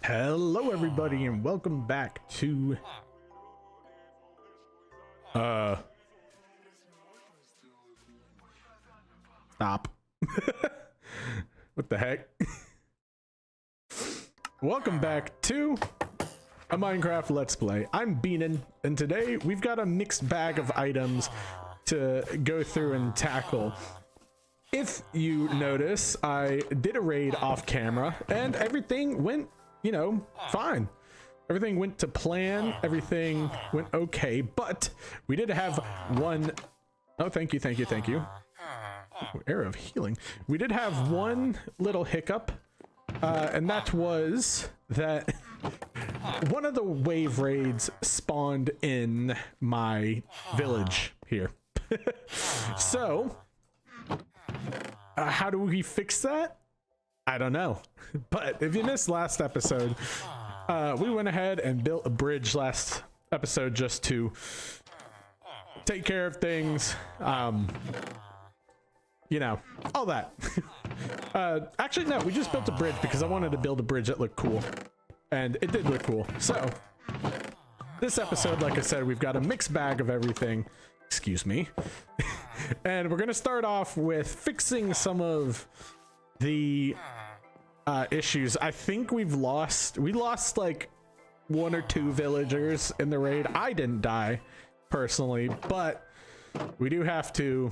Hello everybody and welcome back to stop. What the heck? Welcome back to a Minecraft Let's Play. I'm Beanin, and today we've got a mixed bag of items to go through and tackle. If you notice, I did a raid off camera and everything went, fine. Everything went to plan, everything went okay, but we did have one. Oh, thank you. Era of healing. We did have one little hiccup, and that was that one of the wave raids spawned in my village here. So, how do we fix that? I don't know. But if you missed last episode, we went ahead and built a bridge last episode just to take care of things. All that. Actually, no, we just built a bridge because I wanted to build a bridge that looked cool. And it did look cool. So, this episode, like I said, we've got a mixed bag of everything. Excuse me. And we're going to start off with fixing some of the issues. I think we lost like 1 or 2 villagers in the raid. I didn't die personally, but we do have to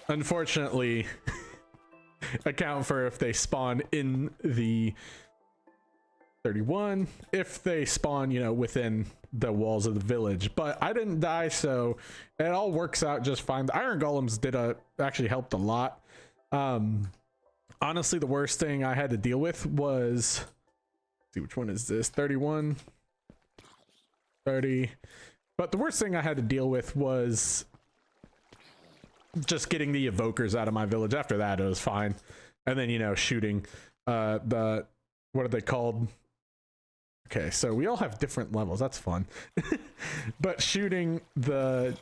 unfortunately account for if they spawn in the 31, if they spawn within the walls of the village. But I didn't die, so it all works out just fine. The iron golems actually helped a lot. Honestly, the worst thing I had to deal with was, let's see, which one is this? 31, 30. But the worst thing I had to deal with was just getting the evokers out of my village. After that, it was fine. And then, shooting what are they called? Okay, so we all have different levels. That's fun. But shooting the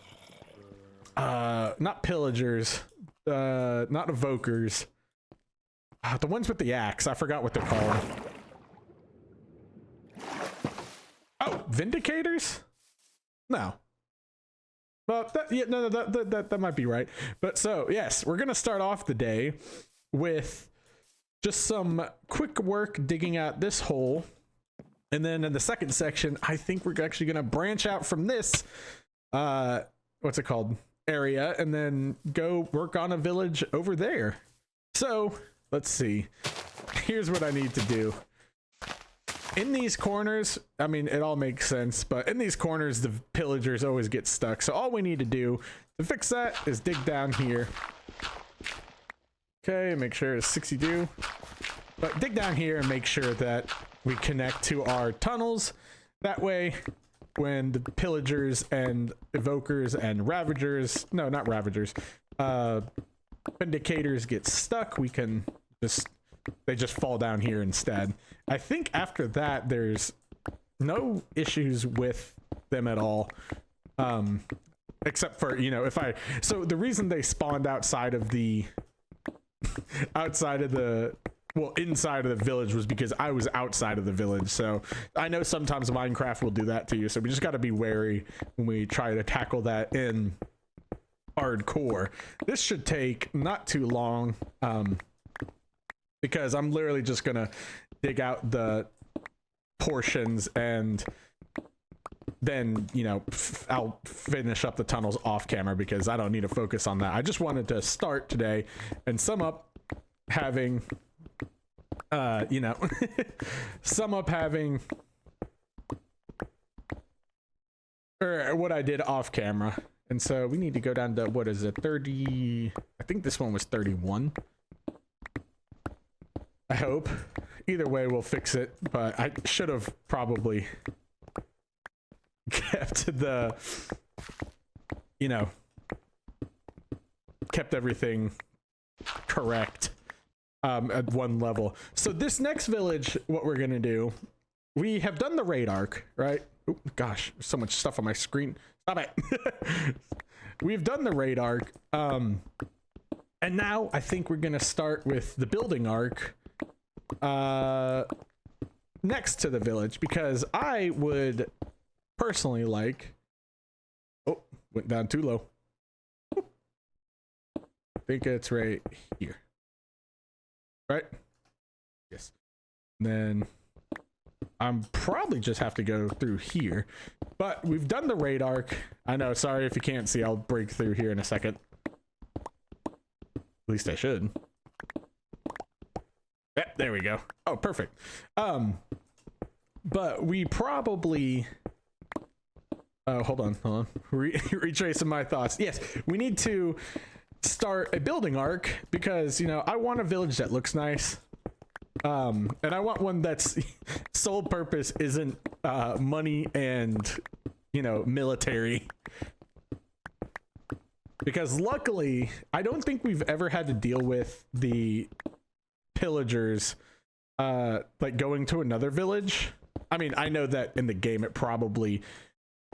not pillagers, not evokers, the ones with the axe. I forgot what they're called. Oh, vindicators? No. Well, that might be right. But so, yes, we're gonna start off the day with just some quick work digging out this hole. And then in the second section, I think we're actually going to branch out from this, what's it called, area, and then go work on a village over there. So, let's see. Here's what I need to do. In these corners, I mean, it all makes sense, but in these corners, the pillagers always get stuck. So all we need to do to fix that is dig down here. Okay, make sure it's 62. But dig down here and make sure that we connect to our tunnels. That way, when the pillagers and evokers and ravagers, no, not ravagers, vindicators get stuck, we can they just fall down here instead. I think after that, there's no issues with them at all. Except for, so the reason they spawned inside of the inside of the village was because I was outside of the village. So I know sometimes Minecraft will do that to you, so we just got to be wary when we try to tackle that in hardcore. This should take not too long, because I'm literally just gonna dig out the portions and then I'll finish up the tunnels off camera because I don't need to focus on that. I just wanted to start today and sum up having or what I did off camera. And so we need to go down to, what is it, 30? I think this one was 31. I hope. Either way, we'll fix it, but I should have probably kept kept everything correct at one level. So this next village, what we're gonna do, we have done the raid arc, right? Oh gosh, there's so much stuff on my screen. Stop it. We've done the raid arc, and now I think we're gonna start with the building arc next to the village, because I would personally like, oh, went down too low. I think it's right here, right? Yes. And then I'm probably just have to go through here, but we've done the raid arc. I know, sorry if you can't see, I'll break through here in a second. At least I should. Yeah, there we go. Oh, perfect. But we probably, hold on. Retracing my thoughts. Yes, we need to start a building arc because, you know, I want a village that looks nice. And I want one that's sole purpose isn't money and, you know, military. Because luckily, I don't think we've ever had to deal with the pillagers like going to another village. I mean, I know that in the game it probably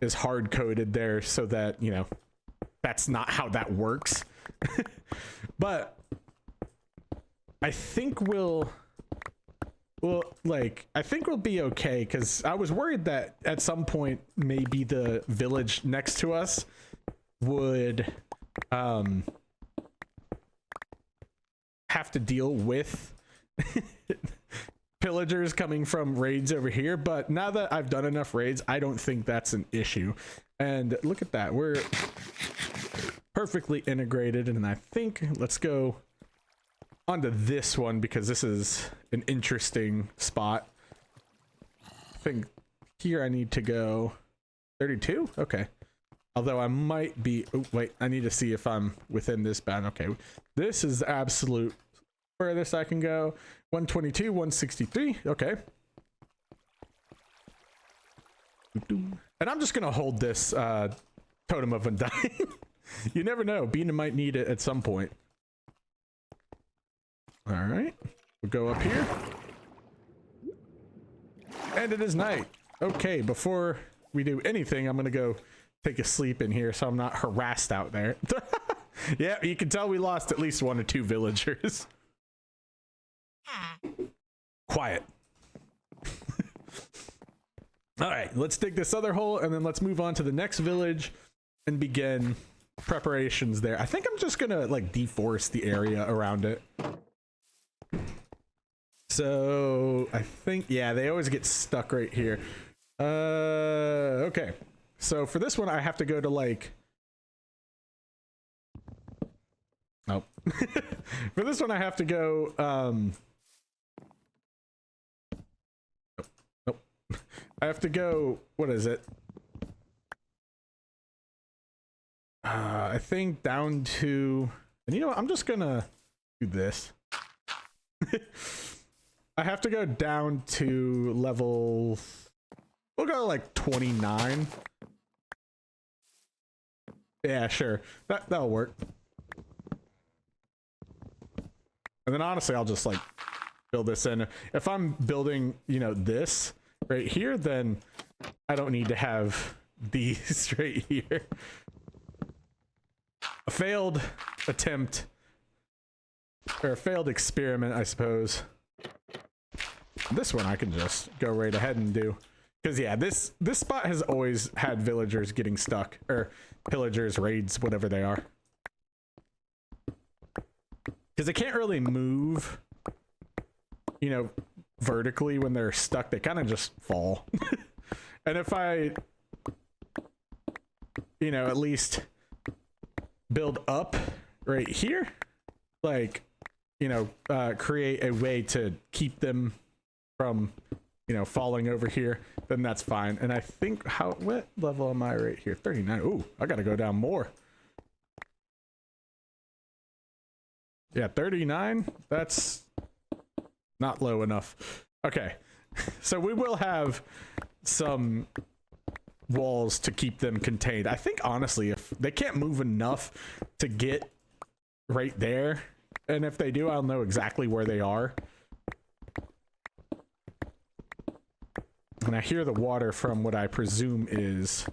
is hard coded there so that, you know, that's not how that works. But I think we'll I think we'll be okay, because I was worried that at some point maybe the village next to us would have to deal with pillagers coming from raids over here, but now that I've done enough raids, I don't think that's an issue. And look at that, we're perfectly integrated. And I think let's go onto this one because this is an interesting spot. I think here I need to go 32. Okay, although I might be, oh wait, I need to see if I'm within this bound. Okay, this is the absolute furthest I can go. 122, 163. Okay, and I'm just gonna hold this totem of undying. You never know, Beanin might need it at some point. All right, we'll go up here, and it is night. Okay, before we do anything, I'm gonna go take a sleep in here so I'm not harassed out there. Yeah, you can tell we lost at least 1 or 2 villagers. Quiet. All right, let's dig this other hole and then let's move on to the next village and begin preparations there. I think I'm just gonna like deforest the area around it. So I think, yeah, they always get stuck right here. Okay, so for this one I have to go to like, nope. For this one I have to go nope. I have to go, what is it, I think down to, and you know what, I'm just gonna do this. I have to go down to level, we'll go like 29. Yeah, sure, that'll work. And then honestly, I'll just like build this in. If I'm building, you know, this right here, then I don't need to have these right here. A failed attempt, or a failed experiment, I suppose. This one I can just go right ahead and do, because yeah, this spot has always had villagers getting stuck, or pillagers, raids, whatever they are, because they can't really move, you know, vertically when they're stuck. They kind of just fall. And if I, you know, at least build up right here, like, you know, create a way to keep them from, you know, falling over here, then that's fine. And I think, what level am I right here? 39. Ooh, I gotta go down more. Yeah, 39. That's not low enough. Okay, so we will have some walls to keep them contained. I think honestly, if they can't move enough to get right there, and if they do, I'll know exactly where they are. And I hear the water from what I presume is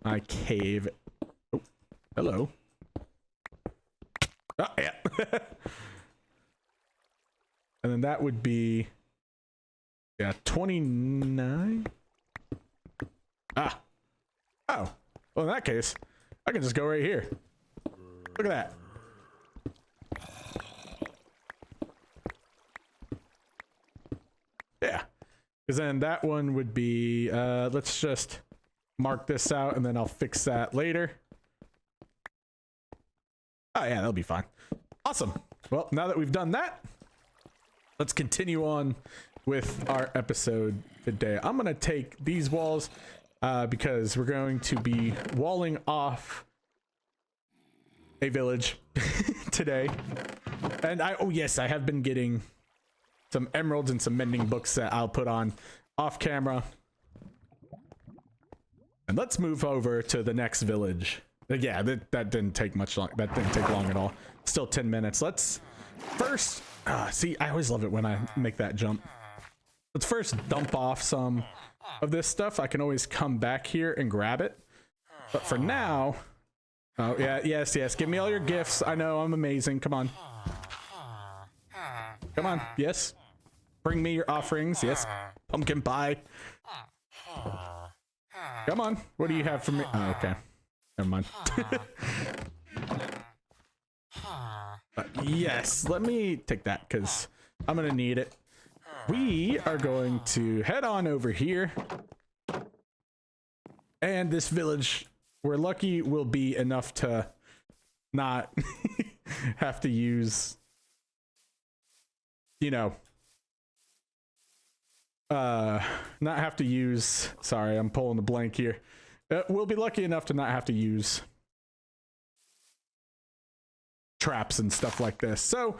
my cave. Oh, hello. Oh, yeah. And then that would be, yeah, 29. Ah. Oh. Well, in that case, I can just go right here. Look at that. Yeah. Because then that one would be, let's just mark this out and then I'll fix that later. Oh yeah, that'll be fine. Awesome. Well, now that we've done that, let's continue on with our episode today. I'm going to take these walls because we're going to be walling off a village today. And oh yes, I have been getting some emeralds and some mending books that I'll put on off camera. And let's move over to the next village. Yeah, that didn't take much long. That didn't take long at all. Still 10 minutes. Let's first see, I always love it when I make that jump. Let's first dump off some of this stuff. I can always come back here and grab it. But for now, oh yeah, yes, give me all your gifts. I know I'm amazing. Come on. Come on. Yes. Bring me your offerings. Yes. Pumpkin pie. Come on. What do you have for me? Oh, okay. Never mind. Yes. Let me take that because I'm going to need it. We are going to head on over here. And this village, we're lucky, will be enough to not have to use, you know, not have to use, sorry, I'm pulling the blank here. We'll be lucky enough to not have to use traps and stuff like this. So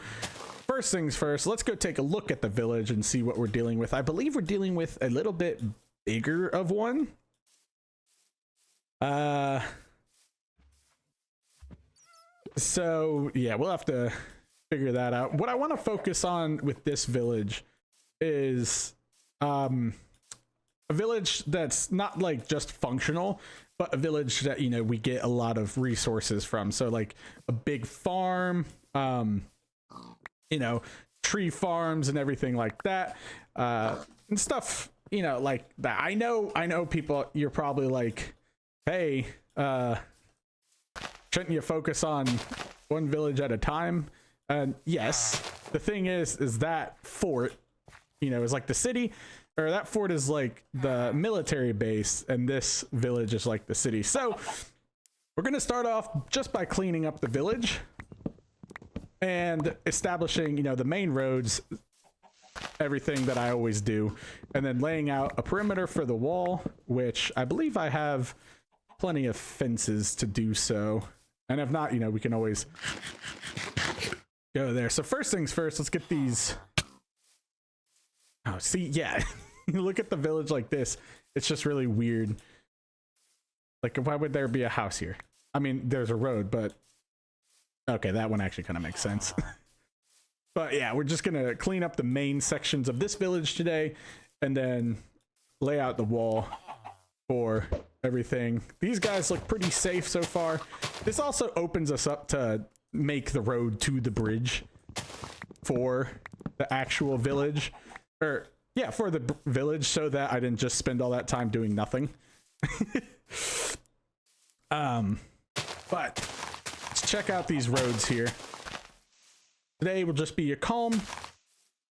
first things first, let's go take a look at the village and see what we're dealing with. I believe we're dealing with a little bit bigger of one. So yeah, we'll have to figure that out. What I want to focus on with this village is a village that's not like just functional, but a village that, you know, we get a lot of resources from. So like a big farm, you know, tree farms and everything like that, and stuff, you know, like that. I know people, you're probably like, hey, shouldn't you focus on one village at a time? And yes, the thing is that fort, you know, is like the city, or that fort is like the military base, and this village is like the city. So we're going to start off just by cleaning up the village and establishing, you know, the main roads, everything that I always do, and then laying out a perimeter for the wall, which I believe I have plenty of fences to do so. And if not, you know, we can always go there. So first things first, let's get these. Oh, see, yeah. You look at the village like this, it's just really weird. Like, why would there be a house here? I mean, there's a road, but okay, that one actually kind of makes sense. But yeah, we're just gonna clean up the main sections of this village today and then lay out the wall for everything. These guys look pretty safe so far. This also opens us up to make the road to the bridge for the actual village, or yeah, for the village, so that I didn't just spend all that time doing nothing. But let's check out these roads here. Today will just be a calm,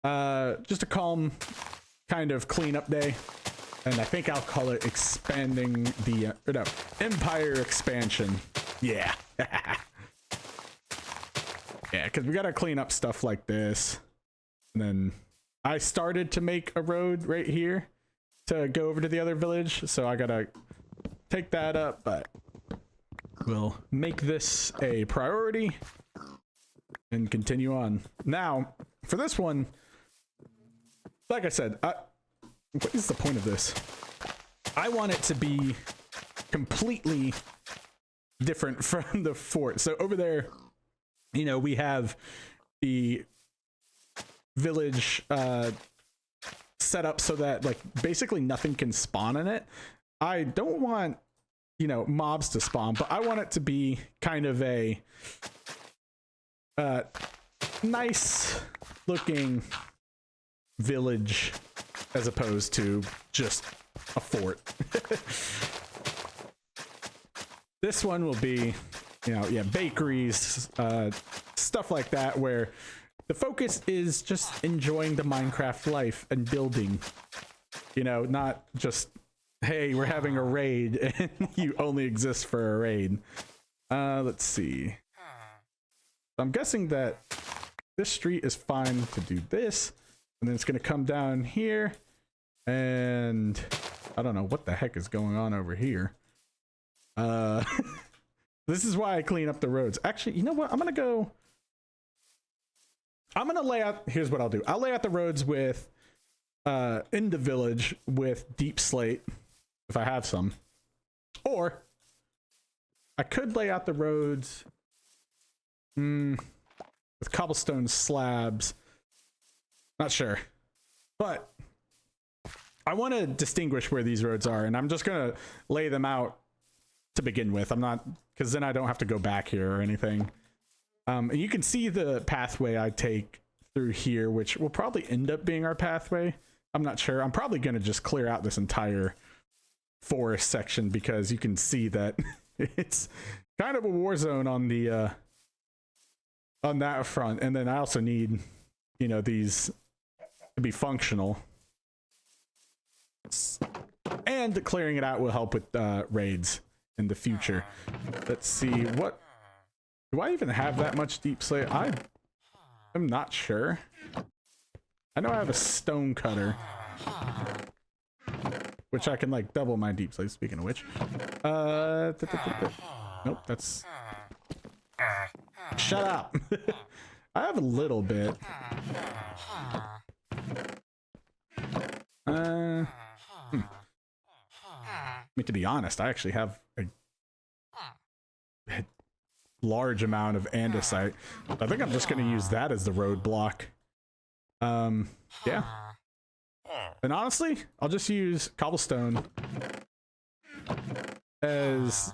just a calm kind of cleanup day. And I think I'll call it expanding the, no, Empire Expansion. Yeah. Yeah, because we got to clean up stuff like this. And then I started to make a road right here to go over to the other village. So I got to take that up, but we'll make this a priority and continue on. Now, for this one, like I said, what is the point of this? I want it to be completely different from the fort. So over there, you know, we have the village set up so that like basically nothing can spawn in it. I don't want, you know, mobs to spawn, but I want it to be kind of a nice looking village as opposed to just a fort. This one will be, you know, yeah, bakeries, stuff like that, where the focus is just enjoying the Minecraft life and building, you know, not just, hey, we're having a raid and you only exist for a raid. Let's see. I'm guessing that this street is fine to do this, and then it's going to come down here, and I don't know what the heck is going on over here. This is why I clean up the roads. Actually, you know what? I'm going to lay out, here's what I'll do. I'll lay out the roads with, in the village with deep slate, if I have some. Or, I could lay out the roads with cobblestone slabs. Not sure. But, I want to distinguish where these roads are, and I'm just going to lay them out to begin with. I'm not, because then I don't have to go back here or anything. And you can see the pathway I take through here, which will probably end up being our pathway. I'm not sure. I'm probably going to just clear out this entire forest section because you can see that it's kind of a war zone on the on that front. And then I also need, you know, these to be functional. And clearing it out will help with raids in the future. Let's see, what do I even have that much deep slate? I'm not sure. I know I have a stone cutter, which I can like double my deep slate, speaking of which. Nope, that's, shut up. I have a little bit. I mean, to be honest, I actually have a large amount of andesite. I think I'm just going to use that as the roadblock. Yeah. And honestly, I'll just use cobblestone as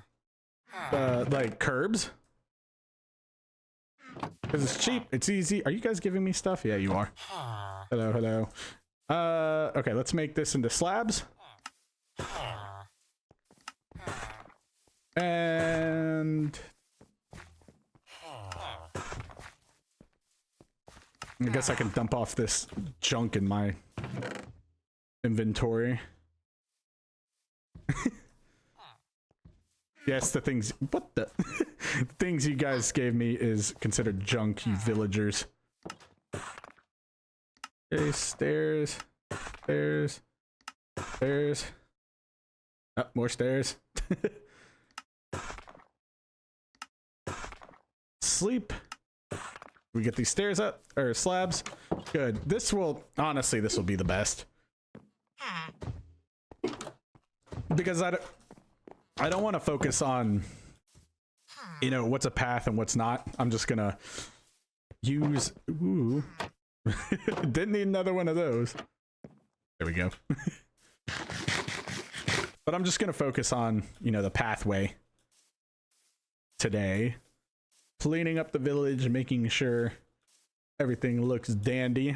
like curbs. Because it's cheap, it's easy. Are you guys giving me stuff? Yeah, you are. Hello, hello. Okay, let's make this into slabs. And I guess I can dump off this junk in my inventory. Yes, the things, what the the things you guys gave me is considered junk, you villagers. Okay, stairs, stairs, stairs. Oh, more stairs. Sleep. We get these stairs up, or slabs. Good. This will, honestly, this will be the best. Because I don't want to focus on, you know, what's a path and what's not. I'm just gonna use, ooh. Didn't need another one of those. There we go. But I'm just gonna focus on, you know, the pathway today. Cleaning up the village, making sure everything looks dandy.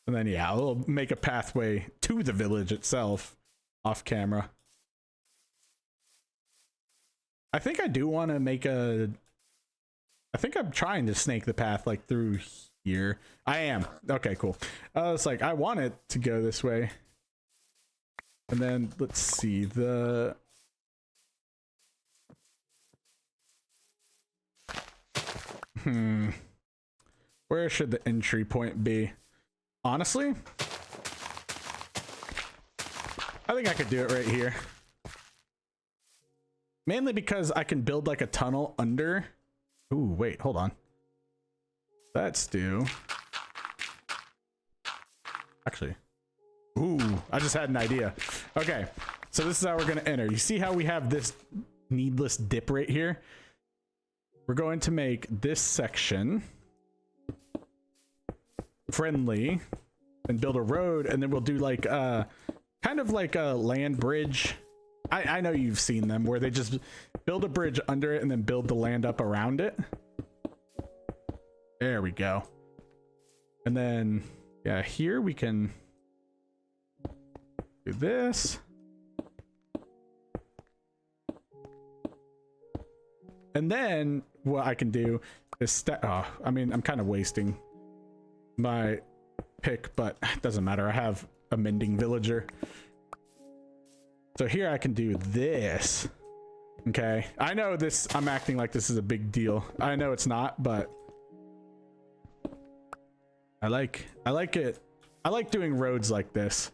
And then, yeah, I'll make a pathway to the village itself off camera. I think I do want to make a... I think I'm trying to snake the path, like, through here. I am. Okay, cool. It's like, I want it to go this way. And then, let's see, the... Where should the entry point be? Honestly, I think I could do it right here. Mainly because I can build like a tunnel under. Ooh, wait, hold on. Let's do. Actually. Ooh, I just had an idea. Okay, so this is how we're gonna enter. You see how we have this needless dip right here? We're going to make this section friendly and build a road, and then we'll do like kind of like a land bridge. I know you've seen them where they just build a bridge under it and then build the land up around it. There we go. And then, yeah, here we can do this. And then what I can do is I mean, I'm kind of wasting my pick, but it doesn't matter. I have a mending villager. So here I can do this. Okay. I know this, I'm acting like this is a big deal. I know it's not, but I like it. I like doing roads like this.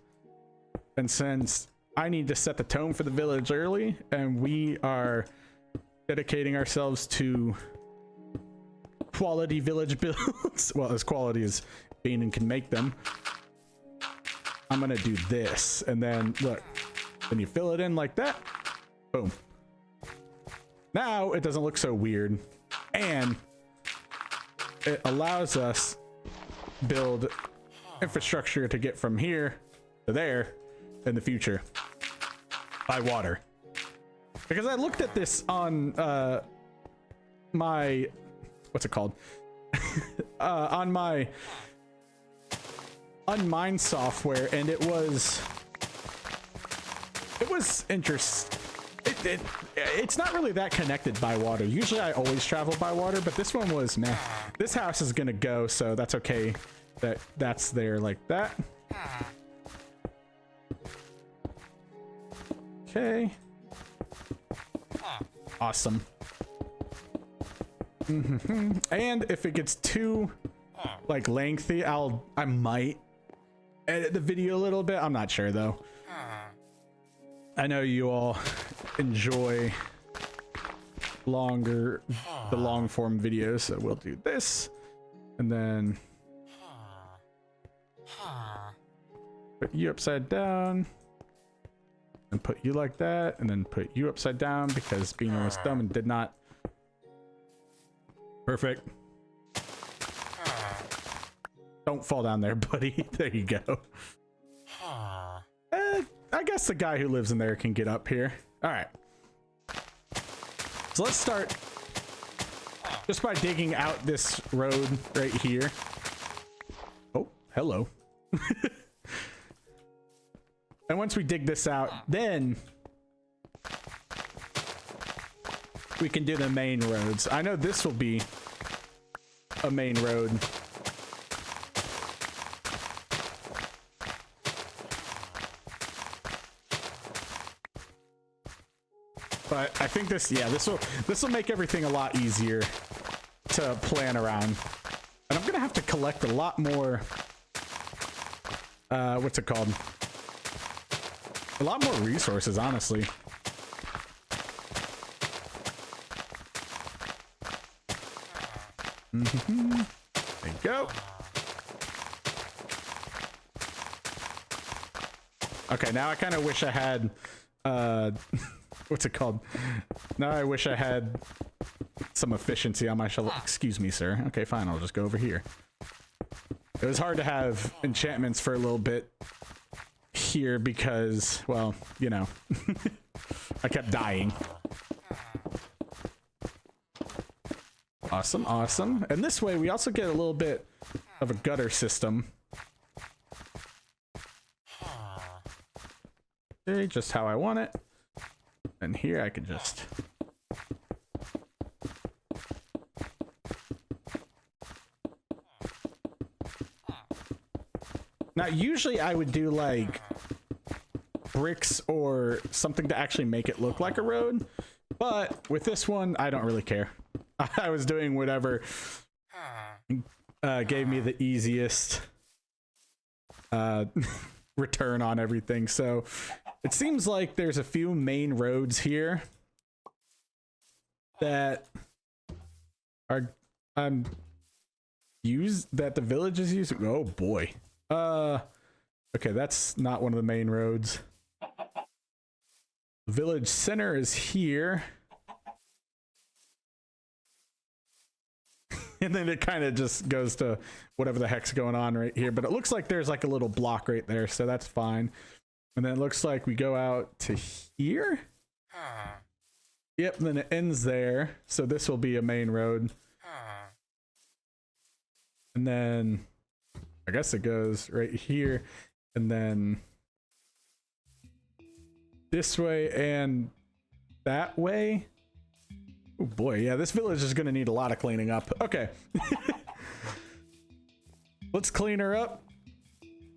And since I need to set the tone for the village early, and we are dedicating ourselves to quality village builds, well, as quality as Beanin can make them, I'm gonna do this. And then look, when you fill it in like that, boom. Now it doesn't look so weird, and it allows us build infrastructure to get from here to there in the future by water. Because I looked at this on my, what's it called? On my Unmine software, and it was interesting. It's not really that connected by water. Usually I always travel by water, but this one was, meh. This house is gonna go, so that's okay that that's there like that. Okay. Awesome. And if it gets too like lengthy, I might edit the video a little bit. I'm not sure though. I know you all enjoy the long form videos, so we'll do this and then put you upside down and put you like that, and then put you upside down because Beanin was dumb and did not. Perfect. Don't fall down there, buddy. There you go. I guess the guy who lives in there can get up here. All right. So let's start just by digging out this road right here. Oh, hello. And once we dig this out, then we can do the main roads. I know this will be a main road. But I think this will make everything a lot easier to plan around. And I'm gonna have to collect a lot more, what's it called? A lot more resources, honestly. There you go. Okay, now I kind of wish I had, what's it called? Now I wish I had some efficiency on my shovel. Excuse me, sir. Okay, fine. I'll just go over here. It was hard to have enchantments for a little bit here because, well, you know, I kept dying. Awesome, awesome. And this way we also get a little bit of a gutter system. Okay, just how I want it. And here I can just... Now, usually I would do like bricks or something to actually make it look like a road, but with this one, I don't really care. I was doing whatever gave me the easiest return on everything. So it seems like there's a few main roads here that are that the village is using. Oh boy. Okay, that's not one of the main roads. The village center is here. And then it kind of just goes to whatever the heck's going on right here. But it looks like there's like a little block right there, so that's fine. And then it looks like we go out to here. Yep, and then it ends there. So this will be a main road. And then I guess it goes right here and then this way and that way. Oh boy, yeah, this village is gonna need a lot of cleaning up. Okay. Let's clean her up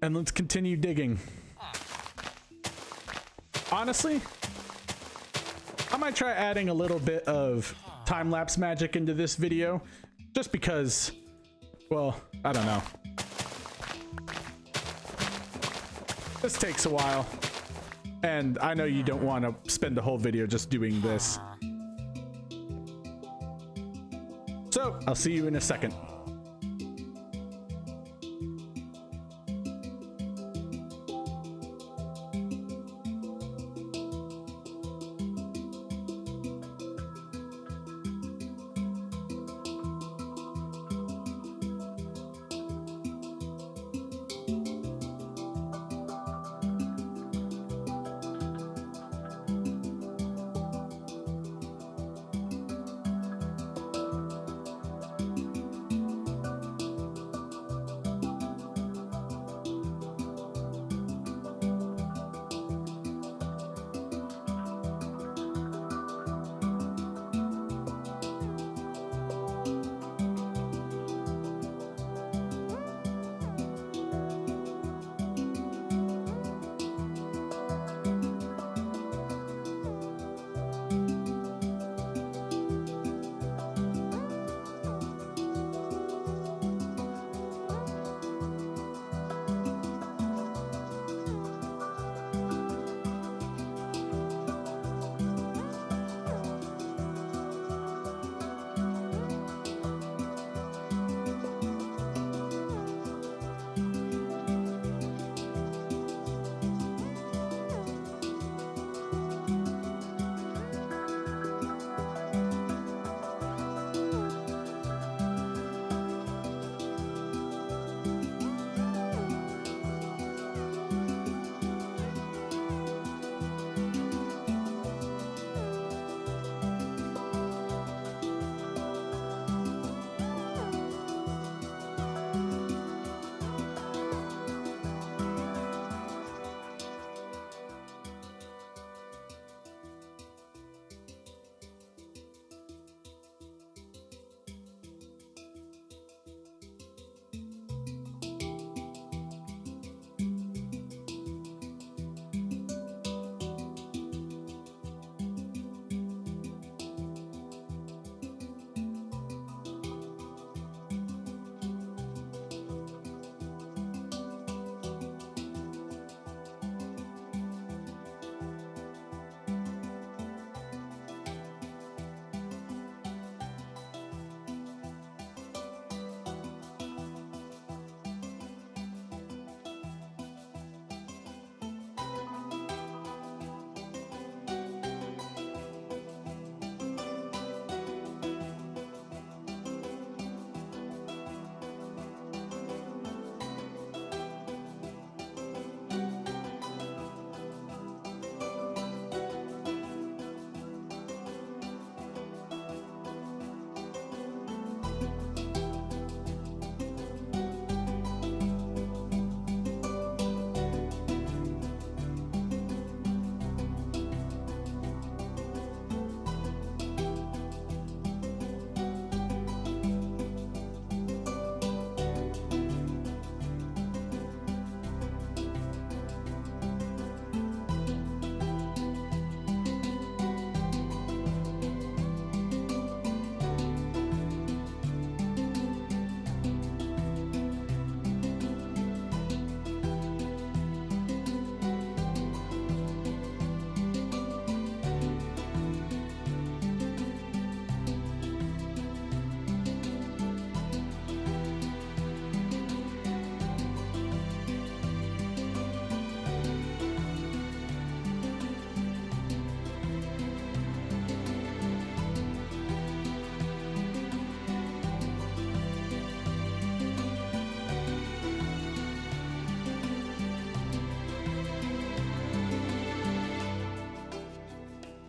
and let's continue digging. Honestly, I might try adding a little bit of time-lapse magic into this video just because, well, I don't know. This takes a while and I know you don't want to spend the whole video just doing this. So I'll see you in a second.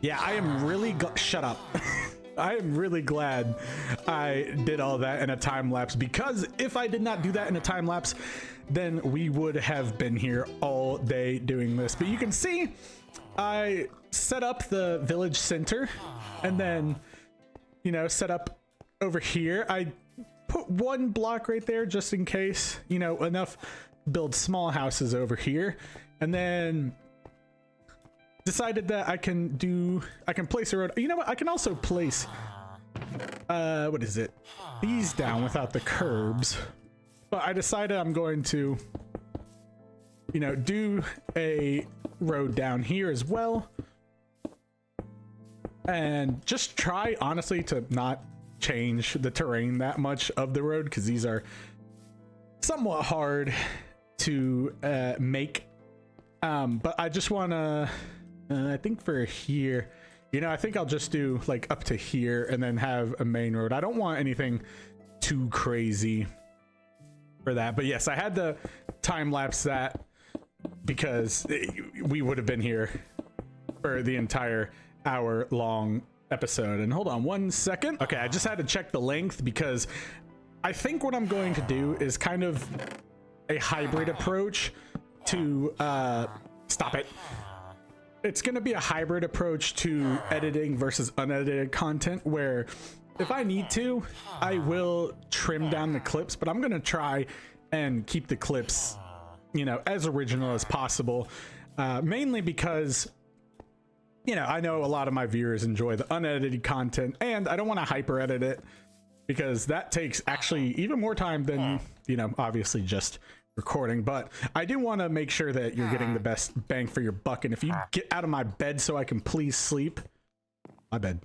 Yeah, I am really shut up. I am really glad I did all that in a time lapse, because if I did not do that in a time lapse, then we would have been here all day doing this. But you can see I set up the village center and then, you know, set up over here. I put one block right there just in case, you know, enough build small houses over here, and then decided that I can place a road. You know what? I can also place what is it? These down without the curbs. But I decided I'm going to, you know, do a road down here as well. And just try, honestly, to not change the terrain that much of the road, because these are somewhat hard to make. But I just want to, I think for here, you know, I think I'll just do like up to here and then have a main road. I don't want anything too crazy for that. But yes, I had to time lapse that because we would have been here for the entire hour-long episode. And hold on 1 second. Okay, I just had to check the length because I think what I'm going to do is kind of a hybrid approach to stop it. It's going to be a hybrid approach to editing versus unedited content, where if I need to, I will trim down the clips, but I'm going to try and keep the clips, you know, as original as possible. Mainly because, you know, I know a lot of my viewers enjoy the unedited content, and I don't want to hyper edit it because that takes actually even more time than, you know, obviously just recording. But I do want to make sure that you're getting the best bang for your buck. And if you get out of my bed so I can please sleep, my bed.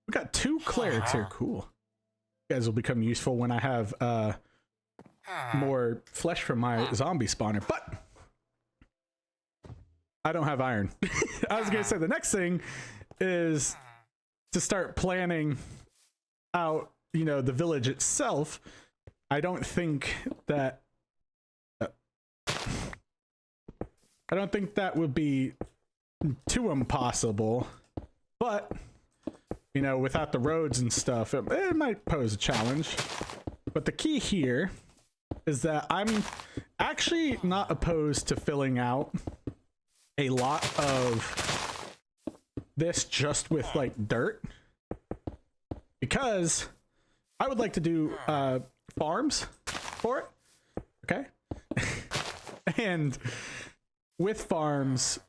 We got 2 clerics here. Cool. You guys will become useful when I have more flesh from my zombie spawner, but I don't have iron. I was gonna say the next thing is to start planning out, you know, the village itself. I don't think that would be too impossible, but you know, without the roads and stuff, it might pose a challenge. But the key here is that I'm actually not opposed to filling out a lot of this just with like dirt, because I would like to do farms for it. Okay. And with farms,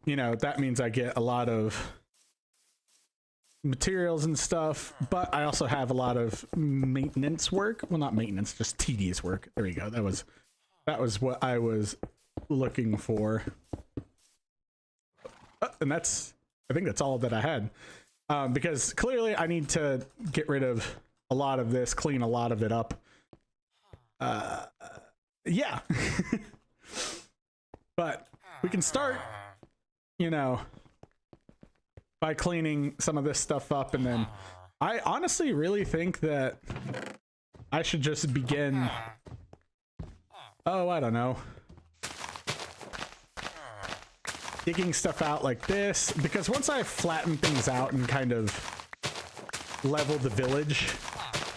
you know, that means I get a lot of materials and stuff, but I also have a lot of maintenance work. Well, not maintenance, just tedious work. There you go. That was what I was looking for. And I think that's all that I had, because clearly I need to get rid of a lot of this, clean a lot of it up. Yeah. But we can start, you know, by cleaning some of this stuff up, and then I honestly really think that I should just begin, I don't know, digging stuff out like this, because once I flatten things out and kind of level the village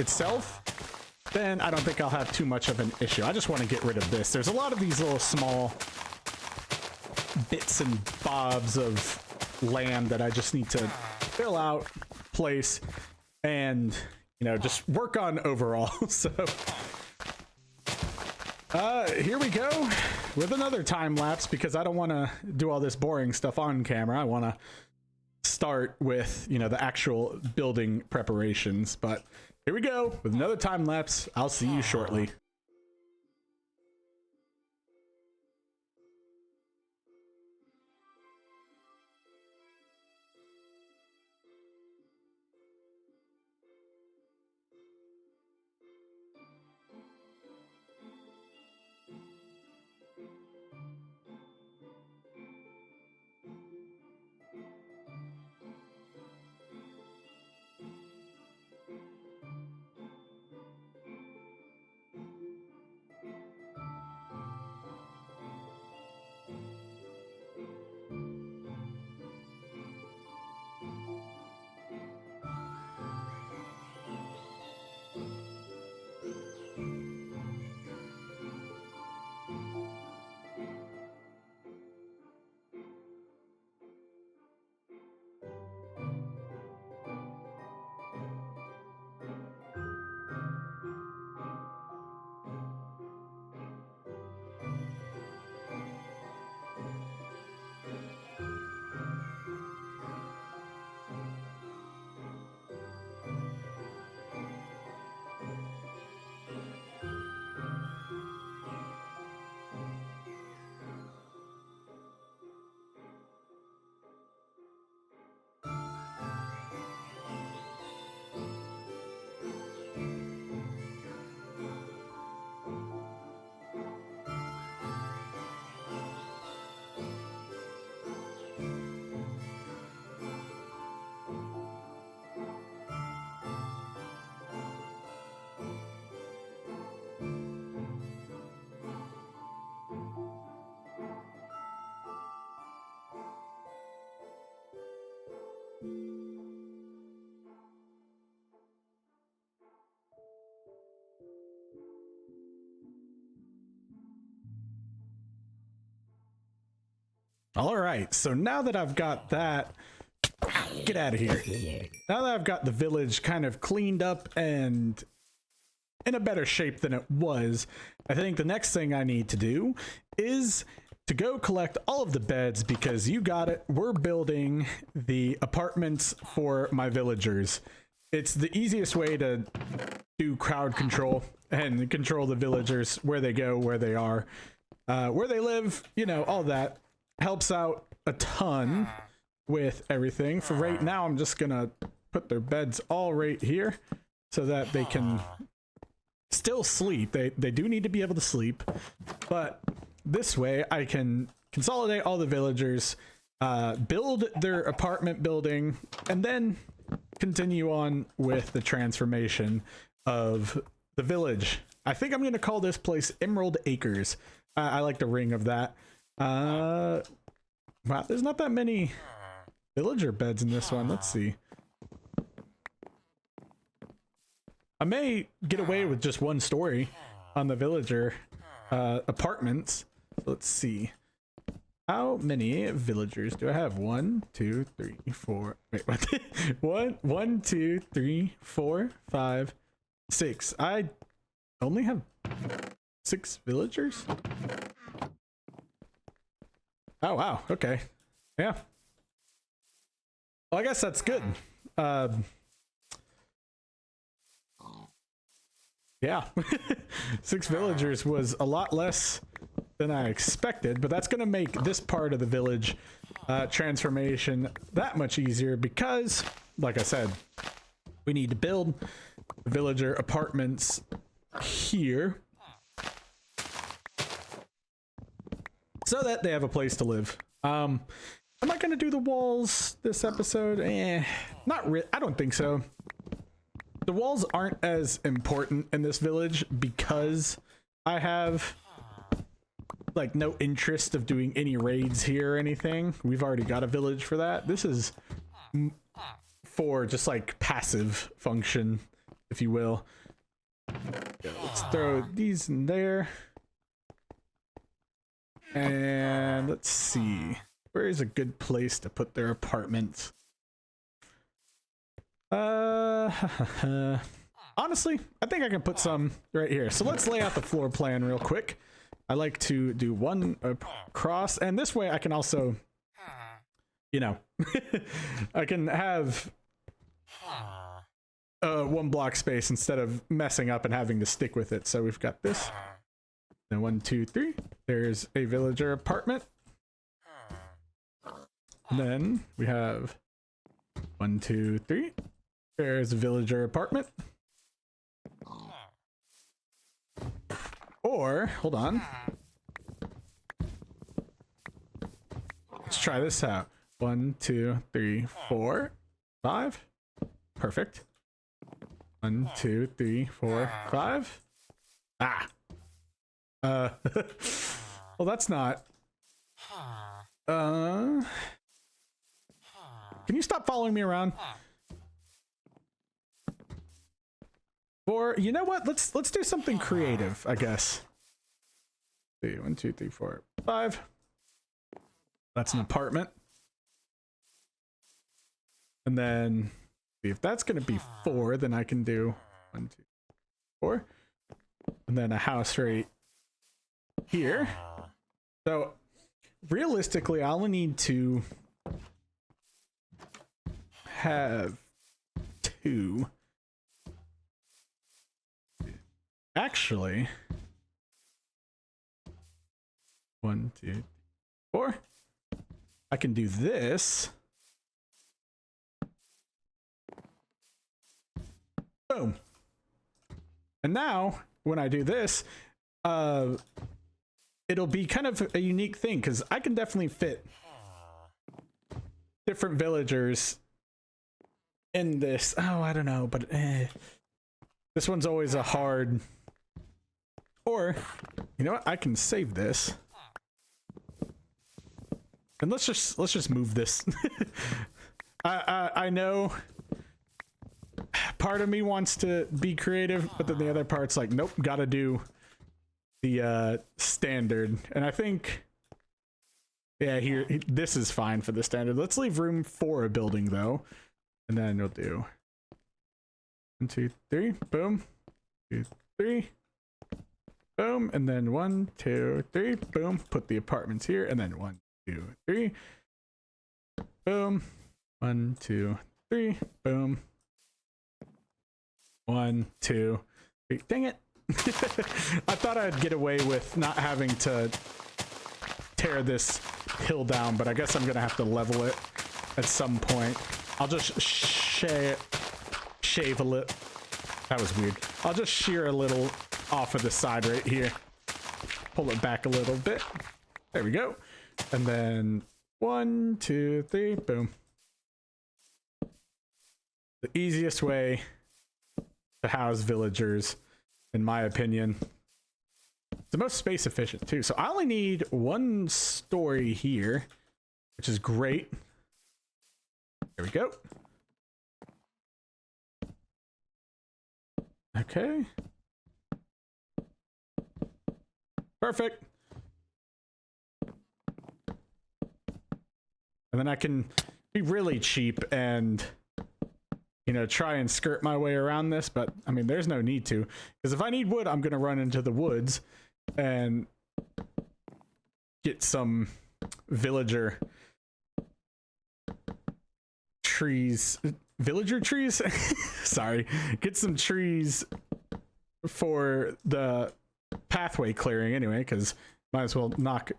itself, then I don't think I'll have too much of an issue. I just want to get rid of this. There's a lot of these little small bits and bobs of land that I just need to fill out, place, and, you know, just work on overall. So here we go with another time lapse, because I don't want to do all this boring stuff on camera. I want to start with, you know, the actual building preparations. But here we go with another time lapse. I'll see you shortly. All right, so now that I've got that, get out of here. Now that I've got the village kind of cleaned up and in a better shape than it was, I think the next thing I need to do is to go collect all of the beds, because you got it, we're building the apartments for my villagers. It's the easiest way to do crowd control and control the villagers, where they go, where they are, where they live, you know, all that helps out a ton with everything. For right now, I'm just gonna put their beds all right here so that they can still sleep. They do need to be able to sleep, but this way I can consolidate all the villagers, build their apartment building, and then continue on with the transformation of the village. I think I'm going to call this place Emerald Acres. I like the ring of that. Wow, there's not that many villager beds in this one. Let's see. I may get away with just one story on the villager apartments. Let's see. How many villagers do I have? 1, 2, 3, 4. Wait, what? 1, 2, 3, 4, 5, 6. I only have 6 villagers? Oh, wow. Okay. Yeah. Well, I guess that's good. Yeah. 6 villagers was a lot less than I expected, but that's going to make this part of the village transformation that much easier, because, like I said, we need to build the villager apartments here so that they have a place to live. Am I going to do the walls this episode? Not really. I don't think so. The walls aren't as important in this village because I have like no interest of doing any raids here or anything. We've already got a village for that. This is for just like passive function, if you will. Let's throw these in there. And let's see. Where is a good place to put their apartments? Honestly, I think I can put some right here. So let's lay out the floor plan real quick. I like to do one across, and this way I can also, you know, I can have 1 block space instead of messing up and having to stick with it. So we've got this. Then 1, 2, 3. There's a villager apartment. And then we have 1, 2, 3. There's a villager apartment. Or, hold on. Let's try this out. 1, 2, 3, 4, 5. Perfect. 1, 2, 3, 4, 5. Ah. Well, that's not. Can you stop following me around? Or, you know what? Let's do something creative, I guess. 1, 2, 3, 4, 5. That's an apartment. And then, see if that's going to be 4, then I can do 1, 2, 4. And then a house right here. So, realistically, I only need to have 2. Actually, 1, 2, 4. I can do this. Boom. And now, when I do this, it'll be kind of a unique thing, because I can definitely fit different villagers in this. Oh, I don't know, but this one's always a hard. Or, you know what? I can save this. And let's just move this. I know part of me wants to be creative, but then the other part's like, nope, gotta do the standard. And I think Yeah, this is fine for the standard. Let's leave room for a building though. And then we'll do 1, 2, 3, boom, 2, 3, boom, and then 1, 2, 3, boom. Put the apartments here, and then 1, 2, 3, boom, 1, 2, 3, boom, 1, 2, 3. Dang it! I thought I'd get away with not having to tear this hill down, but I guess I'm gonna have to level it at some point. I'll just shave a little. That was weird. I'll just shear a little off of the side right here. Pull it back a little bit. There we go. And then 1, 2, 3, boom. The easiest way to house villagers, in my opinion. It's the most space efficient too. So I only need 1 story here, which is great. There we go. Okay. Perfect. And then I can be really cheap and, you know, try and skirt my way around this, but I mean, there's no need to, because if I need wood, I'm gonna run into the woods and get some villager trees. Villager trees? Sorry. Get some trees for the pathway clearing anyway, because might as well knock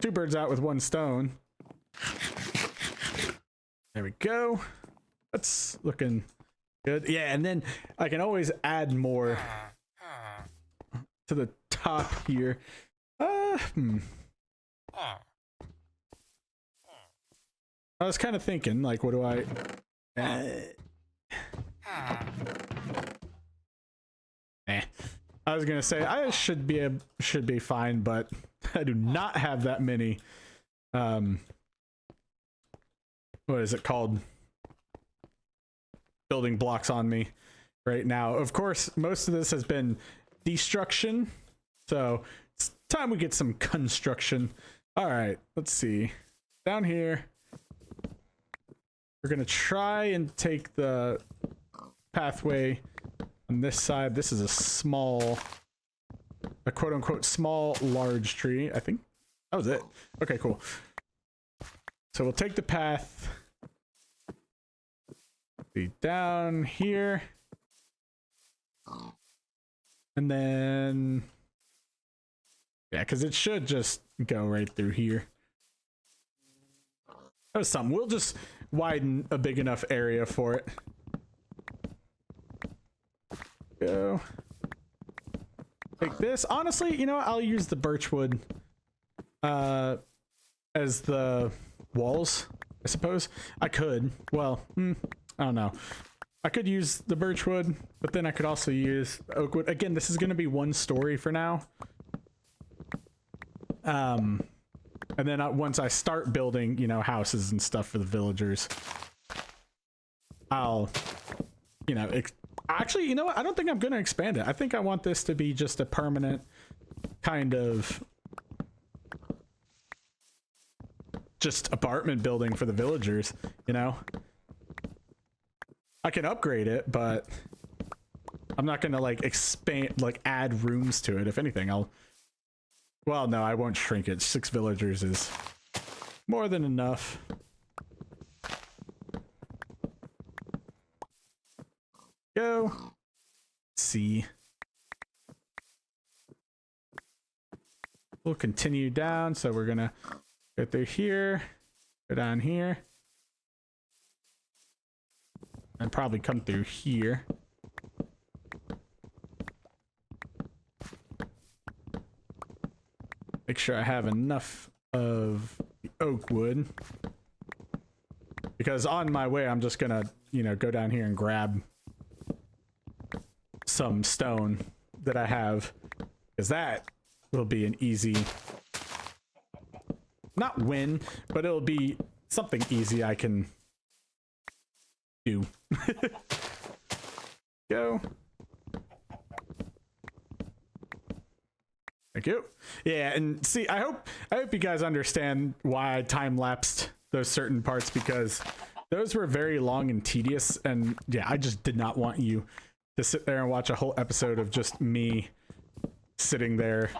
2 birds out with 1 stone. There we go. That's looking good. Yeah, and then I can always add more to the top here. I was kind of thinking, like, what do I... I was gonna say I should be fine, but I do not have that many. What is it called? Building blocks on me right now. Of course, most of this has been destruction, so it's time we get some construction. All right, let's see. Down here, we're gonna try and take the pathway on this side. This is a quote-unquote small large tree. I think that was it. Okay, cool. So we'll take the path be down here, and then yeah, because it should just go right through here. That was something. We'll just widen a big enough area for it. Go. Take this. Honestly, you know what? I'll use the birchwood as the walls, I suppose. I could. Well, I don't know. I could use the birchwood, but then I could also use oakwood. Again, this is going to be 1 story for now. And then once I start building, you know, houses and stuff for the villagers, I'll, you know, actually, you know what? I don't think I'm going to expand it. I think I want this to be just a permanent kind of just apartment building for the villagers, you know? I can upgrade it, but I'm not going to like expand, like add rooms to it. If anything, well, no, I won't shrink it. 6 villagers is more than enough. Go. Let's see. We'll continue down, so we're gonna go through here, go down here, and probably come through here. Make sure I have enough of the oak wood, because on my way I'm just gonna, you know, go down here and grab some stone that I have, because that will be an easy, not win, but it'll be something easy I can do. Go. Thank you. Yeah, and see, I hope you guys understand why I time-lapsed those certain parts, because those were very long and tedious, and yeah, I just did not want you to sit there and watch a whole episode of just me sitting there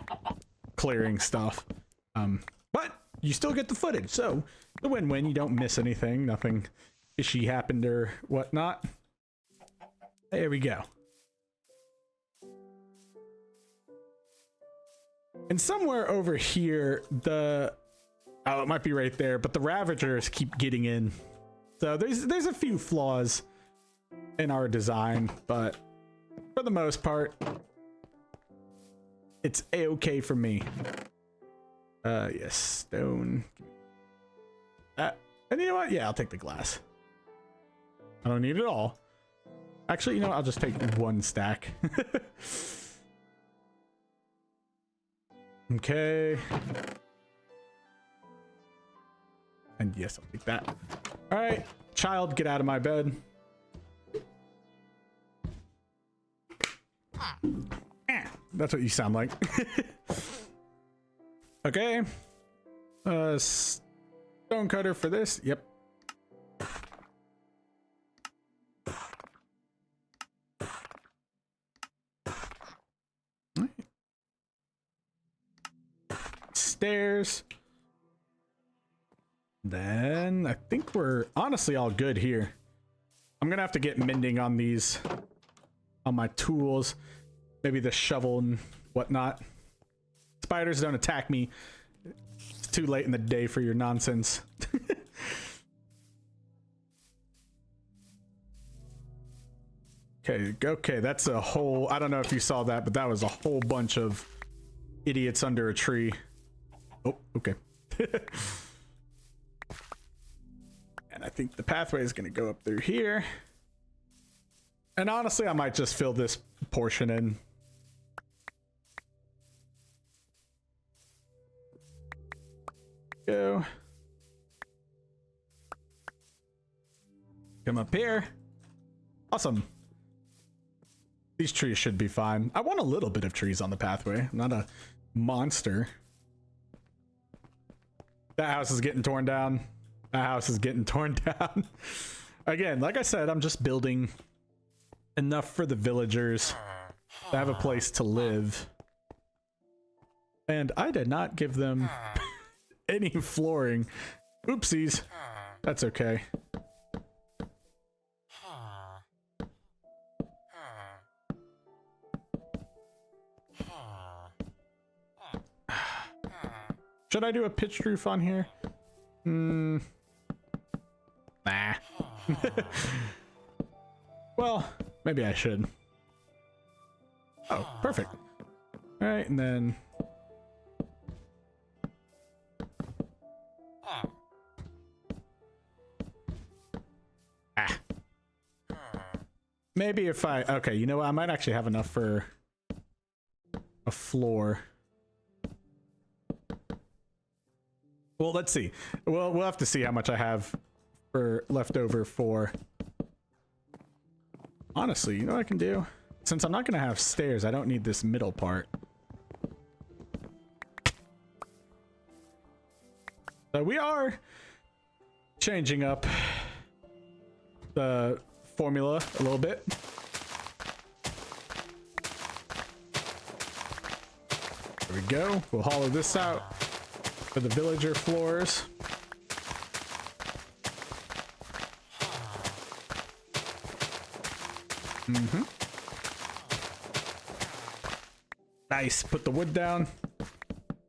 clearing stuff. But you still get the footage, so the win-win. You don't miss anything, nothing fishy happened or whatnot. There we go. And somewhere over here, oh, it might be right there, but the Ravagers keep getting in. So there's a few flaws in our design, but for the most part, it's a-okay for me. Yes, stone. And you know what? Yeah, I'll take the glass. I don't need it all. Actually, you know what? I'll just take one stack. Okay. And yes, I'll take that. All right, child, get out of my bed. That's what you sound like. Okay. Stone cutter for this. Yep. Stairs. Then I think we're honestly all good here. I'm gonna have to get mending on these, on my tools, maybe the shovel and whatnot. Spiders, don't attack me. It's too late in the day for your nonsense. Okay, that's a whole, I don't know if you saw that, but that was a whole bunch of idiots under a tree. Oh, okay. And I think the pathway is going to go up through here. And honestly, I might just fill this portion in. Go. Come up here. Awesome. These trees should be fine. I want a little bit of trees on the pathway. I'm not a monster. That house is getting torn down. That house is getting torn down. Again, like I said, I'm just building enough for the villagers to have a place to live. And I did not give them any flooring. Oopsies. That's okay. Should I do a pitched roof on here? Nah. Well, maybe I should. Oh, perfect. All right, and then maybe if I, okay, you know what? I might actually have enough for a floor. Well, let's see. We'll have to see how much I have for left over for. Honestly, you know what I can do? Since I'm not going to have stairs, I don't need this middle part. So we are changing up the formula a little bit. There we go. We'll hollow this out for the villager floors. Nice. Put the wood down.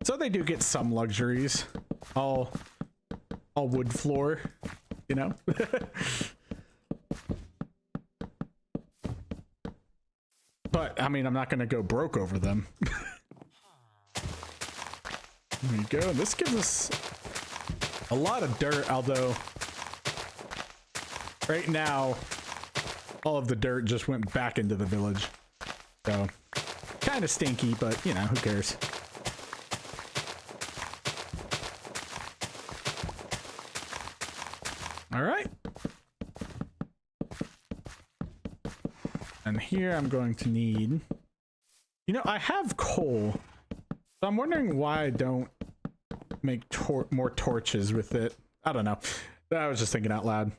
So they do get some luxuries. All wood floor, you know. But I mean, I'm not going to go broke over them. There you go. This gives us a lot of dirt, although right now all of the dirt just went back into the village. So kind of stinky, but you know, who cares? All right. And here I'm going to need, you know, I have coal. So I'm wondering why I don't make more torches with it. I don't know. I was just thinking out loud.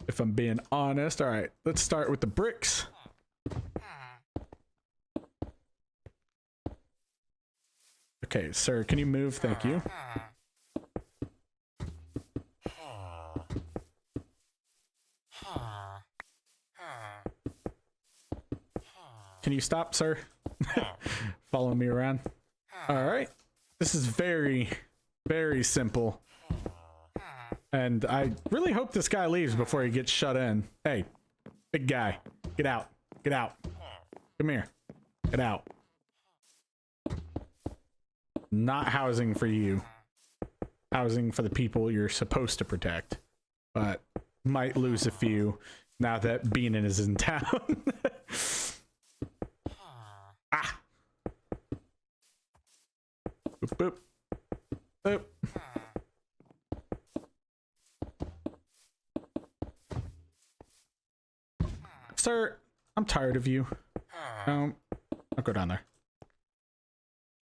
If I'm being honest. All right, let's start with the bricks. Okay, sir, can you move? Thank you. Can you stop, sir? Follow me around. All right. This is very, very simple. And I really hope this guy leaves before he gets shut in. Hey, big guy, get out. Get out. Come here. Get out. Not housing for you. Housing for the people you're supposed to protect. But might lose a few now that Beanin is in town. Ah. Boop, boop. Boop. Sir, I'm tired of you. I'll go down there.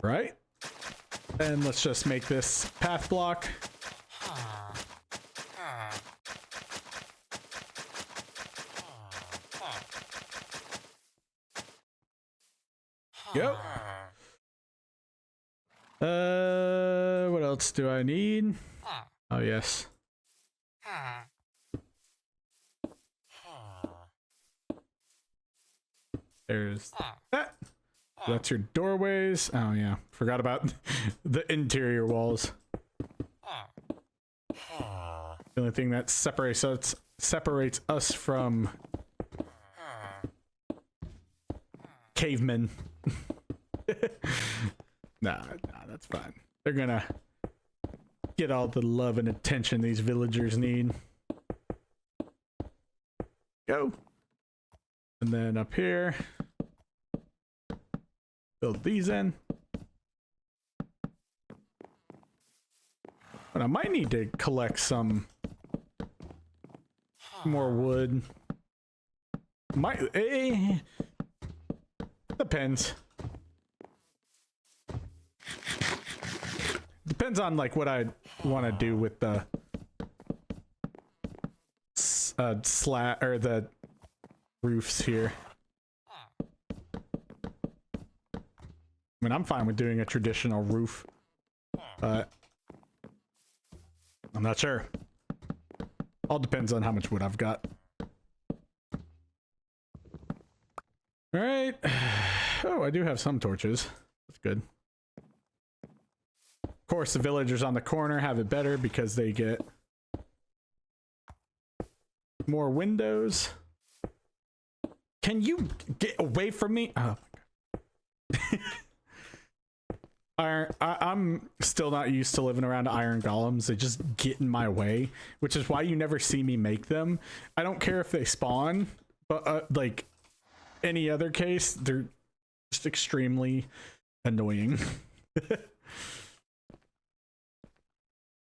Right? And let's just make this path block. Yep. What else do I need? Oh, yes. There's that. That's your doorways. Oh, yeah. Forgot about the interior walls. The only thing that separates us from cavemen. Nah, that's fine. They're gonna get all the love and attention these villagers need. Go. And then up here, build these in. But I might need to collect some more wood. Depends. Depends on like what I want to do with the slat or the roofs here. I mean, I'm fine with doing a traditional roof, but I'm not sure. All depends on how much wood I've got. All right. Oh, I do have some torches. That's good. Of course, the villagers on the corner have it better because they get more windows. Can you get away from me? Oh my god. I'm still not used to living around iron golems. They just get in my way, which is why you never see me make them. I don't care if they spawn, but like any other case, they're just extremely annoying.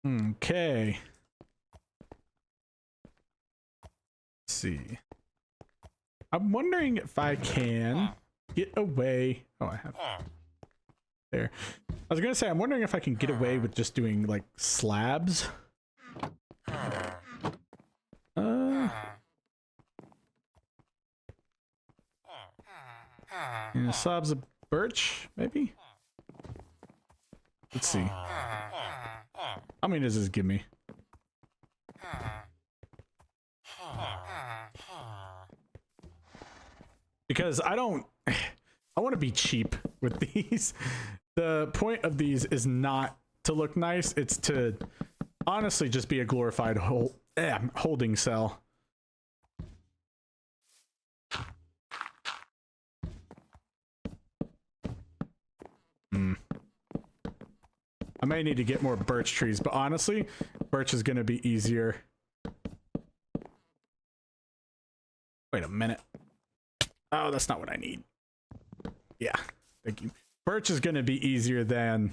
Okay. Let's see. I'm wondering if I can get away. Oh, I have. There. I was gonna say, I'm wondering if I can get away with just doing like slabs. Yeah, slabs of birch, maybe? Let's see. How many does this give me? Because I want to be cheap with these. The point of these is not to look nice. It's to honestly just be a glorified holding cell. I may need to get more birch trees, but honestly, birch is going to be easier. Wait a minute. Oh, that's not what I need. Yeah, thank you. Birch is going to be easier than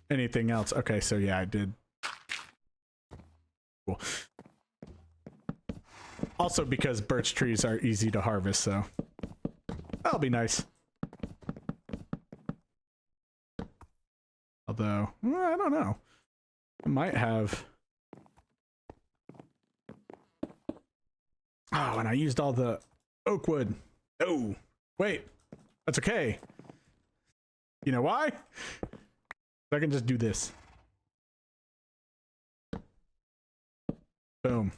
anything else. Okay, so yeah, I did. Cool. Also because birch trees are easy to harvest, so. That'll be nice. Although, I don't know. I might have... Oh, and I used all the oak wood. Oh, wait. That's okay. You know why? I can just do this. Boom.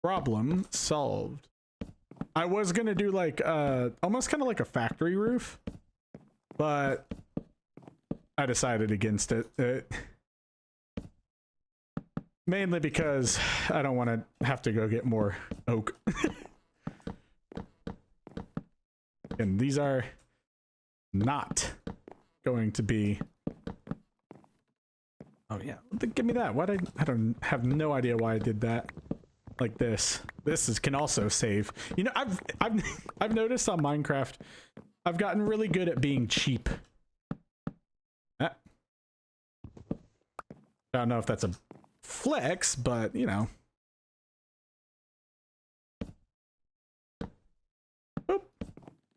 Problem solved. I was gonna do like almost kind of like a factory roof, but I decided against it. Mainly because I don't want to have to go get more oak. And these are not going to be... Oh yeah, give me that. Why did I don't have no idea why I did that. Like this. This can also save. You know, I've noticed on Minecraft, I've gotten really good at being cheap. I don't know if that's a flex, but you know. Boop.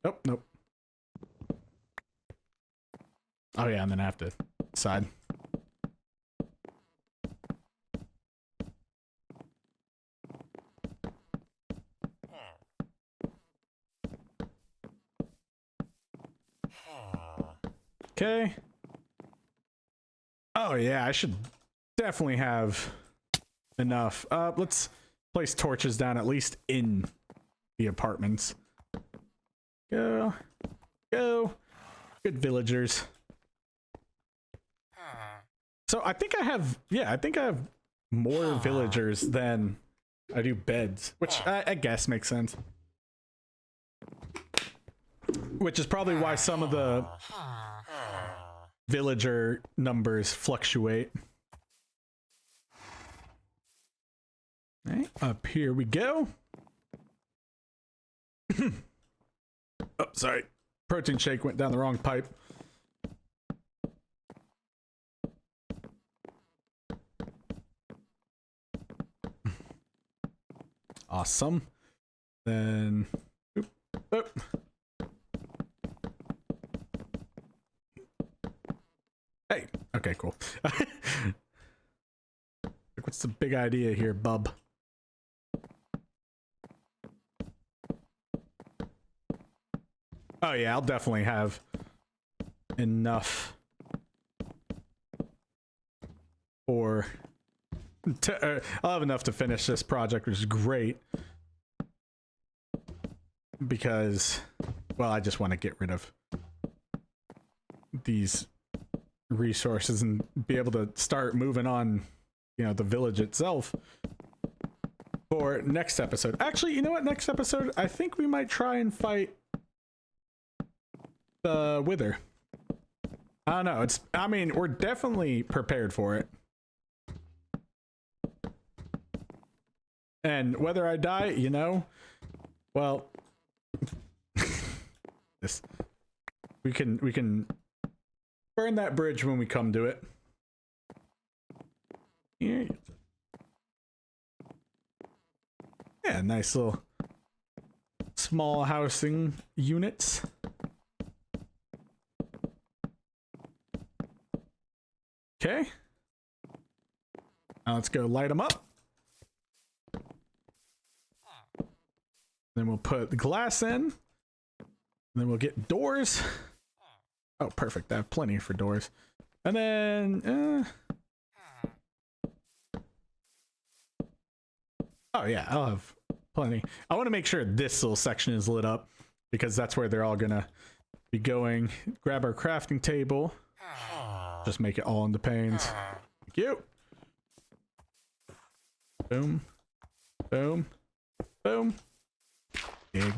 Oh, nope. Oh yeah, and then I have to side. Okay. Oh yeah, I should definitely have enough. Let's place torches down at least in the apartments. Go. Go. Good villagers. So I think I have, yeah, I think I have more villagers than I do beds, which I guess makes sense. Which is probably why some of the villager numbers fluctuate. All right, up here we go. Oh, sorry. Protein shake went down the wrong pipe. Awesome. Then, oop, oop. Hey, okay, cool. What's the big idea here, bub? Oh yeah, I'll definitely have enough for I'll have enough to finish this project, which is great because, well, I just want to get rid of these resources and be able to start moving on, you know, the village itself for next episode. Actually, you know what? Next episode, I think we might try and fight the Wither. I don't know. I mean, we're definitely prepared for it. And whether I die, you know, well, this we can burn that bridge when we come to it. Yeah, nice little small housing units. Okay. Now let's go light them up. Then we'll put the glass in. And then we'll get doors. Oh, perfect. I have plenty for doors. And then, oh yeah, I'll have plenty. I want to make sure this little section is lit up because that's where they're all gonna be going. Grab our crafting table. Just make it all in the panes. Thank you. Boom. Boom. Boom. Dig.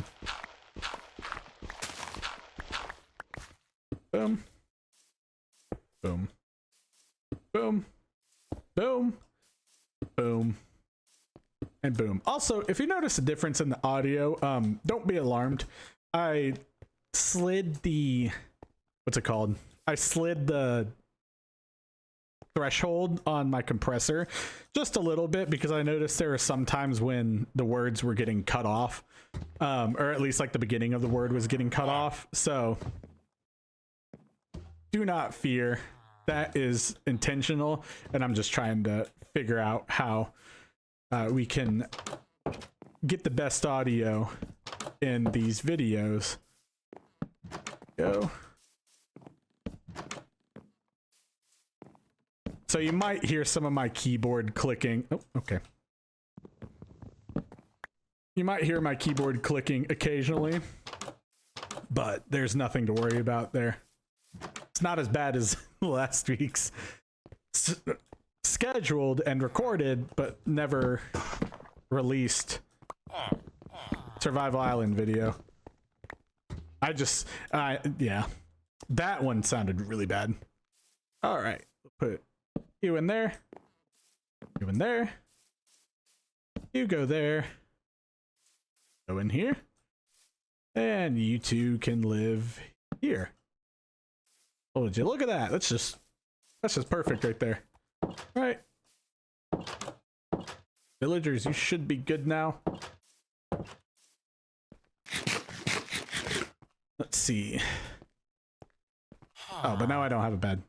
Boom. Boom. Boom. Boom. Boom. And boom. Also, if you notice a difference in the audio, don't be alarmed. I slid the... What's it called? I slid the threshold on my compressor just a little bit, because I noticed there were some times when the words were getting cut off, or at least like the beginning of the word was getting cut off. So do not fear, that is intentional, and I'm just trying to figure out how we can get the best audio in these videos. Go. So you might hear some of my keyboard clicking. Oh, okay. You might hear my keyboard clicking occasionally, but there's nothing to worry about there. It's not as bad as last week's scheduled and recorded, but never released Survival Island video. Yeah, that one sounded really bad. All right, put you in there, you in there, you go there, go in here, and you two can live here. Oh, did you look at that? That's just perfect right there. All right, villagers, you should be good now. Let's see. Oh, but now I don't have a bed.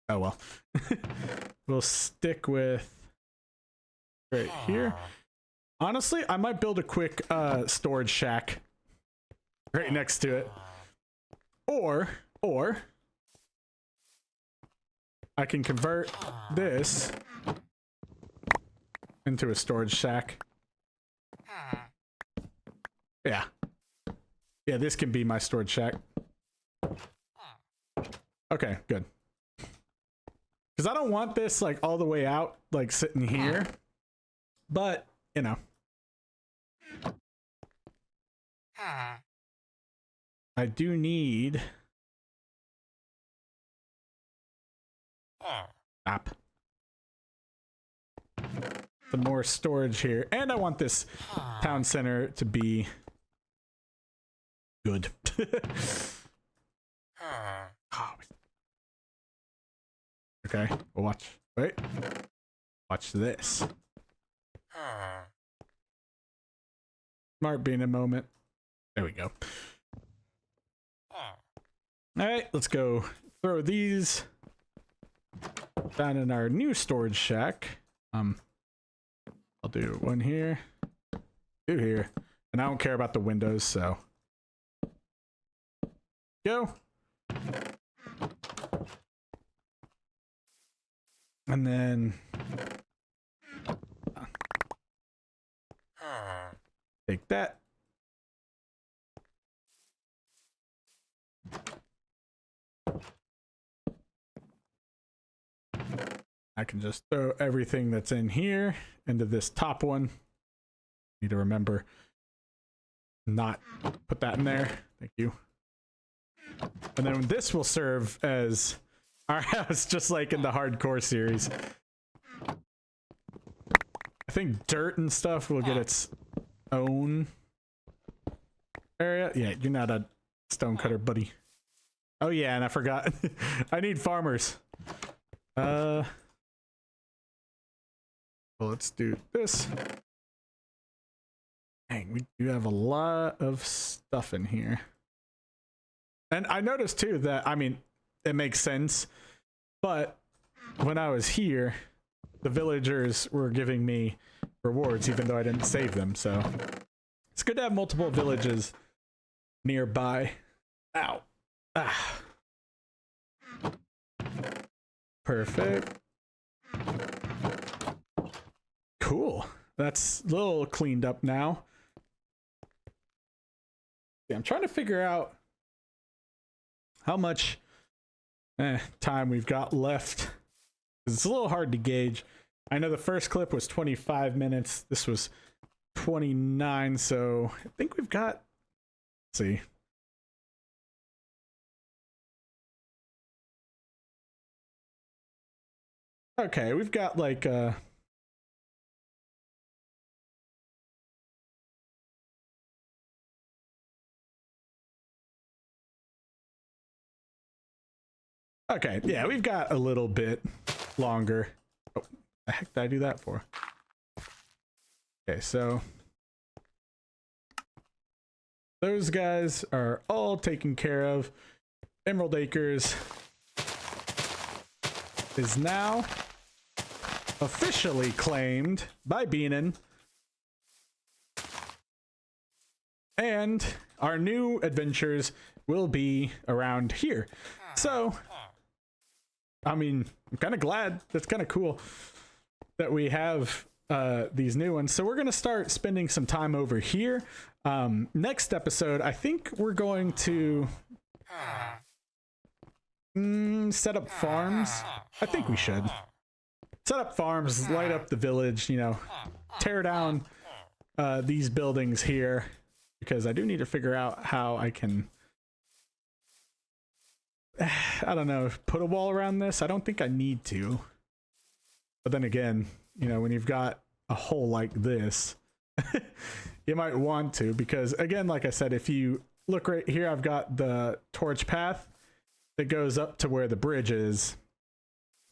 Oh well. We'll stick with right here. Honestly, I might build a quick storage shack right next to it. Or I can convert this into a storage shack. Yeah. Yeah, this can be my storage shack. Okay, good. Because I don't want this like all the way out, like sitting here. But, you know. I do need... Stop. Some more storage here. And I want this town center to be good. Okay, we'll watch. Wait. Watch this. Smart being a moment. There we go. Alright, let's go throw these down in our new storage shack. I'll do one here, two here, and I don't care about the windows, so go. And then take that. I can just throw everything that's in here into this top one. Need to remember not put that in there. Thank you. And then this will serve as our house, just like in the hardcore series. I think dirt and stuff will get its own area. Yeah, you're not a stonecutter, buddy. Oh yeah, and I forgot. I need farmers. Well, let's do this. Dang, we do have a lot of stuff in here. And I noticed too that, I mean, it makes sense, but when I was here, the villagers were giving me rewards even though I didn't save them, so it's good to have multiple villages nearby. Ow. Ah. Perfect. Cool. That's a little cleaned up now. Yeah, I'm trying to figure out how much time we've got left. It's a little hard to gauge. I know the first clip was 25 minutes. This was 29, so I think we've got, let's see. Okay, we've got like okay, yeah, we've got a little bit. longer. Oh, the heck did I do that for? Okay, so those guys are all taken care of. Emerald Acres is now officially claimed by Beanin. And our new adventures will be around here. So, I mean, I'm kind of glad. That's kind of cool that we have these new ones. So we're going to start spending some time over here. Next episode, I think we're going to set up farms. I think we should. Set up farms, light up the village, you know, tear down these buildings here. Because I do need to figure out how I can, I don't know, put a wall around this. I don't think I need to. But then again, you know, when you've got a hole like this, you might want to. Because again, like I said, if you look right here, I've got the torch path that goes up to where the bridge is.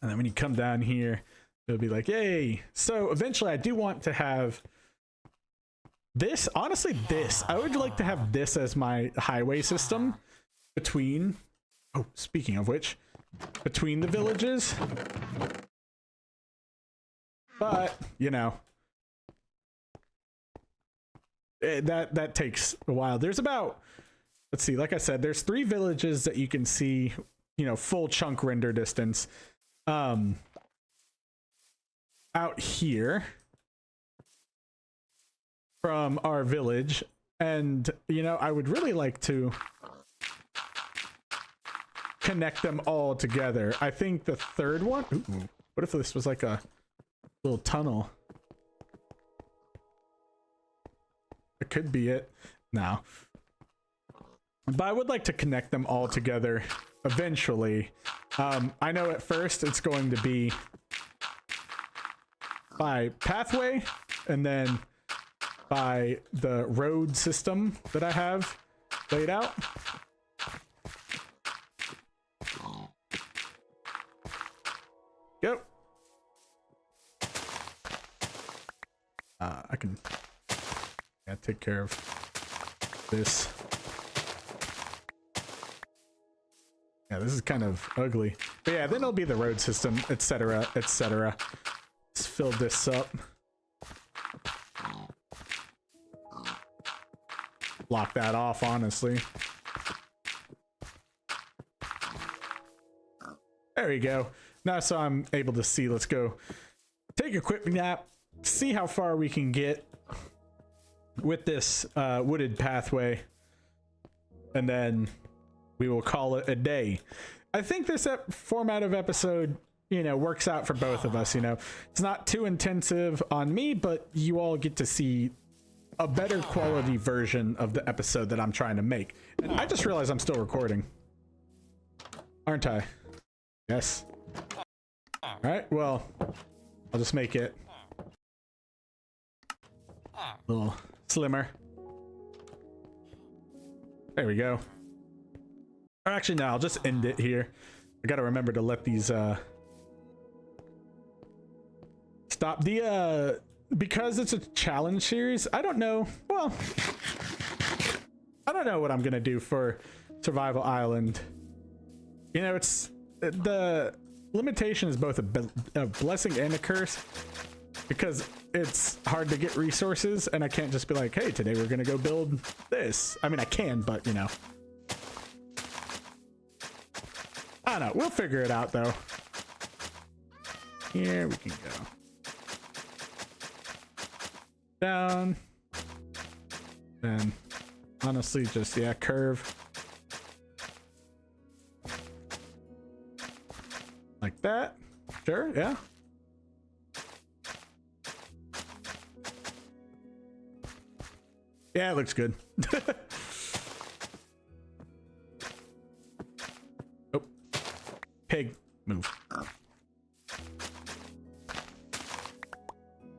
And then when you come down here, it'll be like, yay. So eventually I do want to have this, honestly, I would like to have this as my highway system between, oh, speaking of which, between the villages. But, you know, that takes a while. There's about, let's see, like I said, there's 3 villages that you can see, you know, full chunk render distance out here from our village. And, you know, I would really like to connect them all together. I think the third one, ooh, what if this was like a little tunnel? It could be it. No. But I would like to connect them all together eventually. I know at first it's going to be by pathway and then by the road system that I have laid out. Yep. I can take care of this. Yeah, this is kind of ugly. But yeah, then it'll be the road system, etc., etc. Let's fill this up. Block that off, honestly. There we go. Now so I'm able to see. Let's go take a quick nap, see how far we can get with this wooded pathway, and then we will call it a day. I think this format of episode, you know, works out for both of us. You know, it's not too intensive on me, but you all get to see a better quality version of the episode that I'm trying to make. And I just realized I'm still recording, aren't I? Yes. All right, well, I'll just make it a little slimmer. There we go. Or actually, no, I'll just end it here. I gotta remember to let these stop. The because it's a challenge series, I don't know. Well, I don't know what I'm gonna do for Survival Island. You know, it's the limitation is both a blessing and a curse, because it's hard to get resources, and I can't just be like, hey, today we're gonna go build this. I mean, I can, but you know, I don't know. We'll figure it out though. Here we can go. Down. And honestly, just, yeah, curve. Like that. Sure, yeah. Yeah, it looks good. Oh. Pig, move.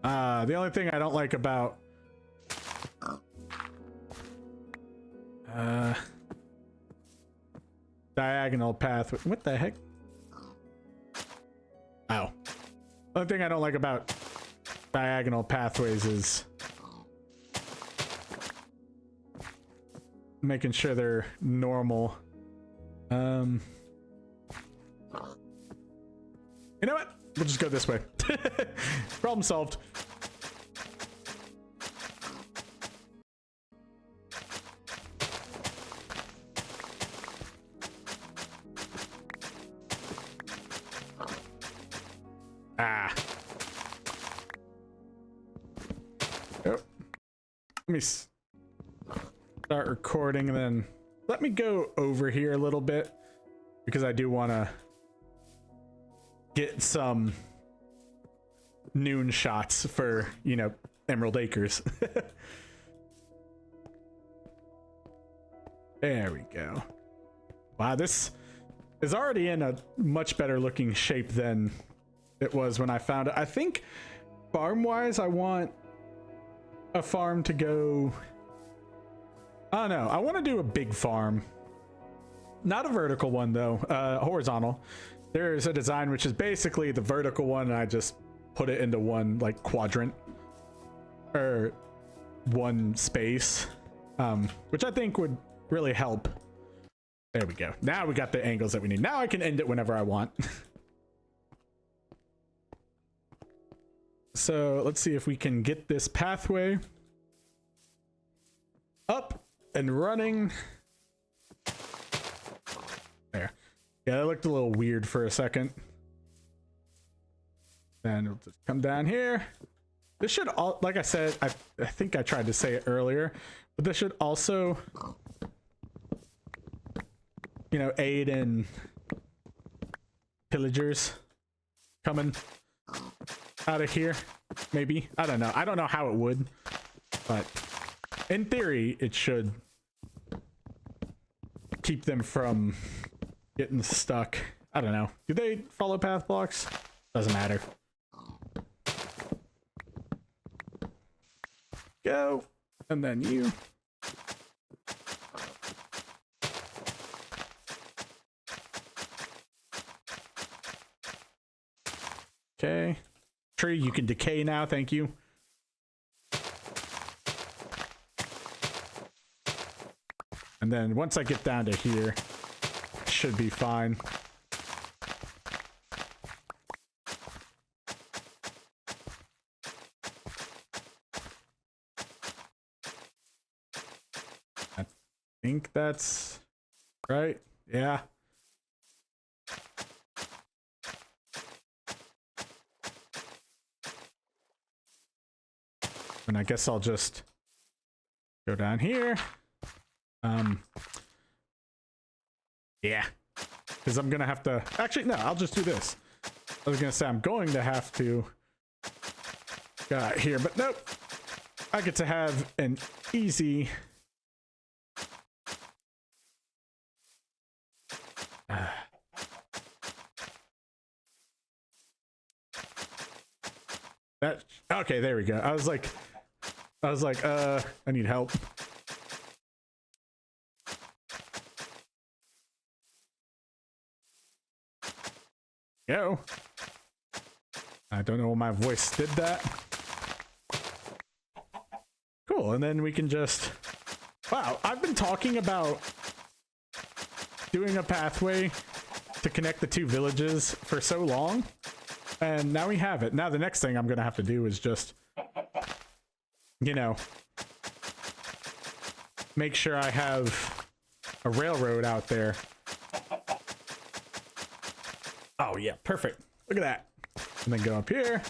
The only thing I don't like about diagonal path, what the heck? Oh. The only thing I don't like about diagonal pathways is making sure they're normal. You know what? We'll just go this way. Problem solved. Ah. Oh. Let me start recording and then let me go over here a little bit because I do want to get some noon shots for, you know, Emerald Acres. There we go. Wow, this is already in a much better looking shape than it was when I found it. I think farm wise, I want a farm to go, I don't know, I want to do a big farm, not a vertical one though, horizontal. There's a design which is basically the vertical one and I just put it into one like quadrant or one space, which I think would really help. There we go. Now we got the angles that we need. Now I can end it whenever I want. So let's see if we can get this pathway up and running. There. Yeah, that looked a little weird for a second. Then we'll just come down here. This should all, like I said, I think I tried to say it earlier, but this should also, you know, aid in pillagers coming out of here. Maybe, I don't know. I don't know how it would, but in theory, it should keep them from getting stuck. I don't know. Do they follow path blocks? Doesn't matter. Go, and then you. Okay. Tree, you can decay now, thank you. And then once I get down to here, should be fine. I think that's right. Yeah. And I guess I'll just go down here. Yeah, because I'm gonna have to, actually no, I'll just do this. I was gonna say I'm going to have to go out here, but nope. I get to have an easy that, okay, there we go. I was like, I need help. Go. I don't know why my voice did that. Cool, and then we can just, wow, I've been talking about doing a pathway to connect the two villages for so long, and now we have it. Now the next thing I'm gonna have to do is just, you know, make sure I have a railroad out there. Oh yeah, perfect. Look at that. And then go up here.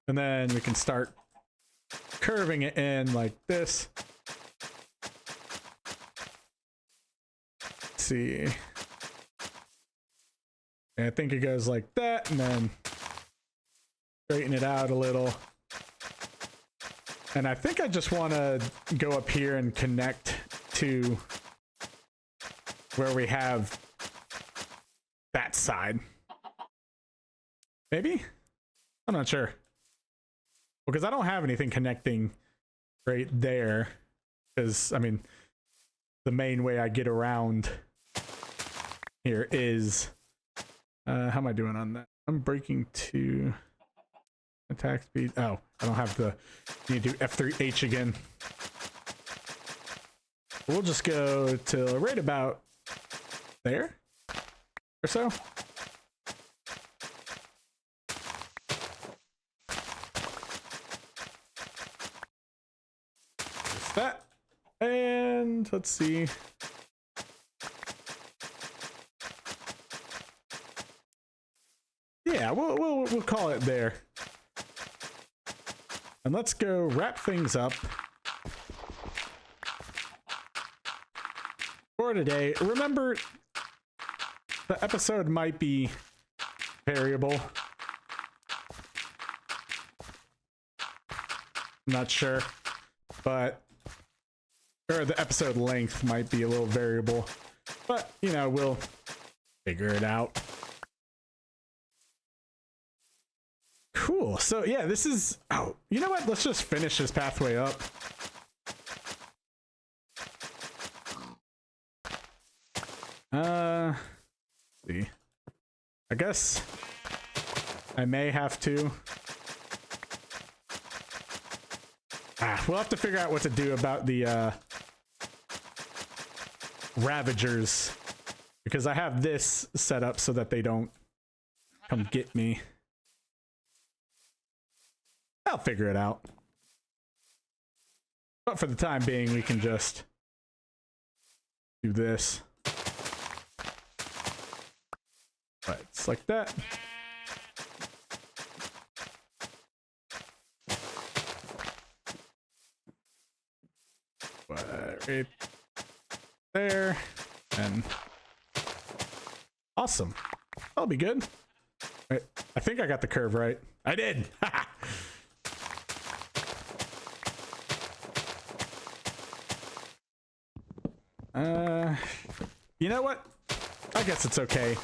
And then we can start curving it in like this. Let's see. And I think it goes like that, and then straighten it out a little. And I think I just want to go up here and connect to where we have that side. Maybe? I'm not sure. Because I don't have anything connecting right there. Because, I mean, the main way I get around here is... how am I doing on that? Unbreaking 2. Attack speed. Oh, I don't have the... Need to do F3H again. We'll just go to right about there or so. Just that. And let's see. Yeah, we'll call it there. And let's go wrap things up for today. Remember, the episode might be variable. I'm not sure, but or the episode length might be a little variable, but you know, we'll figure it out. Cool. So yeah, this is, oh, you know what? Let's just finish this pathway up. See. I guess I may have to. We'll have to figure out what to do about the Ravagers, because I have this set up so that they don't come get me. I'll figure it out. But for the time being, we can just do this. Right, it's like that. Right there. And awesome. That'll be good. Wait, I think I got the curve right. I did. You know what? I guess it's okay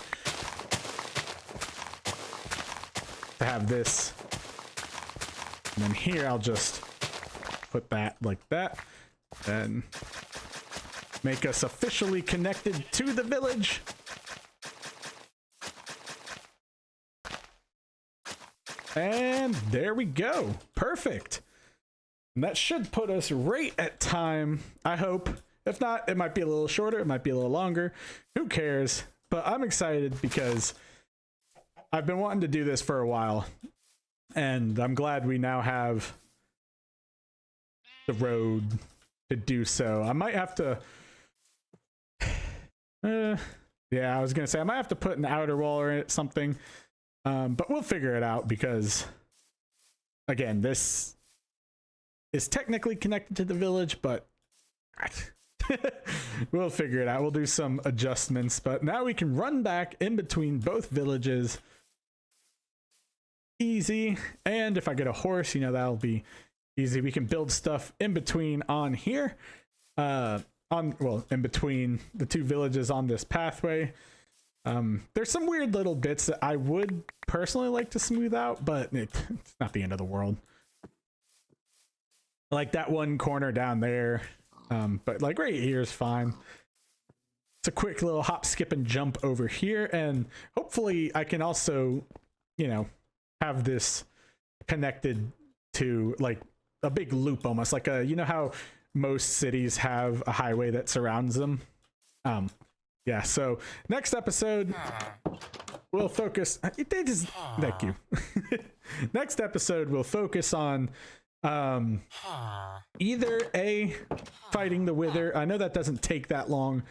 to have this. And then here I'll just put that like that. Then make us officially connected to the village. And there we go. Perfect. And that should put us right at time, I hope. If not, it might be a little shorter, it might be a little longer. Who cares? But I'm excited because I've been wanting to do this for a while. And I'm glad we now have the road to do so. I might have to... yeah, I was going to say, I might have to put an outer wall or something. But we'll figure it out because, again, this is technically connected to the village, but... we'll figure it out. We'll do some adjustments, but now we can run back in between both villages easy. And if I get a horse, you know, that'll be easy. We can build stuff in between on here, in between the two villages on this pathway. There's some weird little bits that I would personally like to smooth out, but it's not the end of the world. Like that one corner down there. But like right here is fine. It's a quick little hop, skip, and jump over here. And hopefully I can also, you know, have this connected to like a big loop, almost like a, you know how most cities have a highway that surrounds them. Yeah, so next episode we'll focus, thank you. Next episode we'll focus on either A, fighting the Wither. I know that doesn't take that long,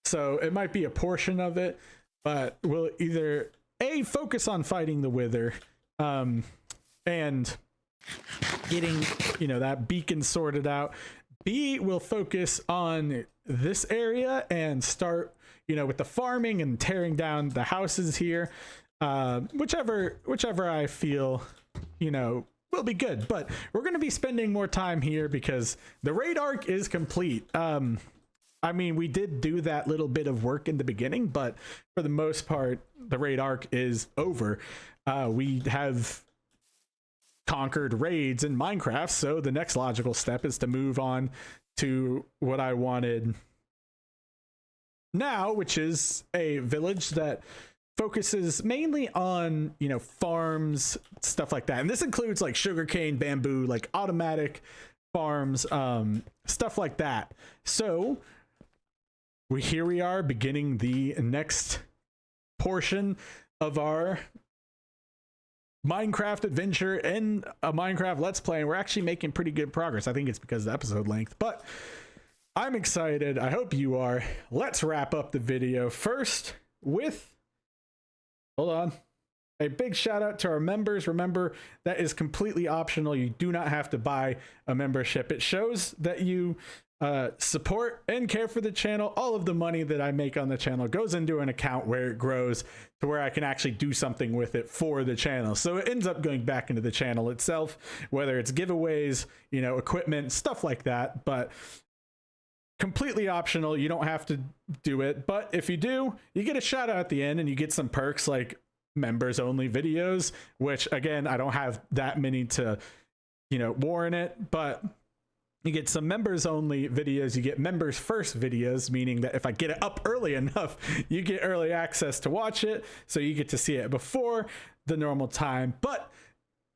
so it might be a portion of it, but we'll either A, focus on fighting the Wither, and getting, you know, that beacon sorted out. B, we'll focus on this area and start, you know, with the farming and tearing down the houses here. Whichever I feel, you know, will be good. But we're going to be spending more time here because the raid arc is complete. I mean, we did do that little bit of work in the beginning, but for the most part, the raid arc is over. We have conquered raids in Minecraft, so the next logical step is to move on to what I wanted now, which is a village that focuses mainly on, you know, farms, stuff like that. And this includes like sugarcane, bamboo, like automatic farms, stuff like that. So here we are beginning the next portion of our Minecraft adventure and a Minecraft Let's Play, and we're actually making pretty good progress. I think it's because of the episode length, but I'm excited. I hope you are. Let's wrap up the video first with, hold on, a big shout out to our members. Remember, that is completely optional. You do not have to buy a membership. It shows that you support and care for the channel. All of the money that I make on the channel goes into an account where it grows to where I can actually do something with it for the channel. So it ends up going back into the channel itself, whether it's giveaways, you know, equipment, stuff like that. But completely optional. You don't have to do it. But if you do, you get a shout out at the end and you get some perks like members only videos, which again, I don't have that many to, you know, warrant it, but you get some members only videos. You get members first videos, meaning that if I get it up early enough, you get early access to watch it. So you get to see it before the normal time, but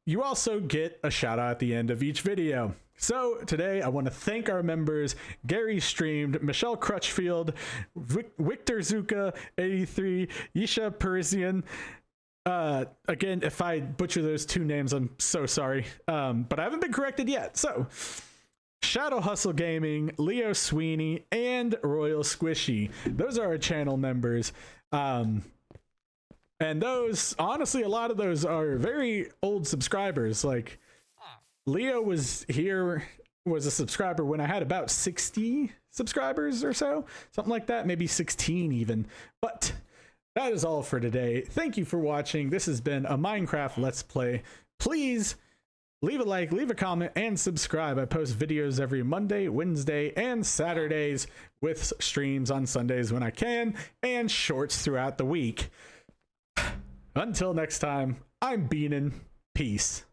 you also get a shout out at the end of each video. So today I want to thank our members: Gary Streamed, Michelle Crutchfield, Victor Zuka 83, Yisha Parisian. Again, if I butcher those two names, I'm so sorry. But I haven't been corrected yet. So Shadow Hustle Gaming, Leo Sweeney, and Royal Squishy. Those are our channel members. And those, honestly, a lot of those are very old subscribers. Like Leo was a subscriber when I had about 60 subscribers or so, something like that, maybe 16 even. But that is all for today. Thank you for watching. This has been a Minecraft Let's Play. Please leave a like, leave a comment, and subscribe. I post videos every Monday, Wednesday, and Saturdays, with streams on Sundays when I can, and shorts throughout the week. Until next time, I'm Beanin. Peace.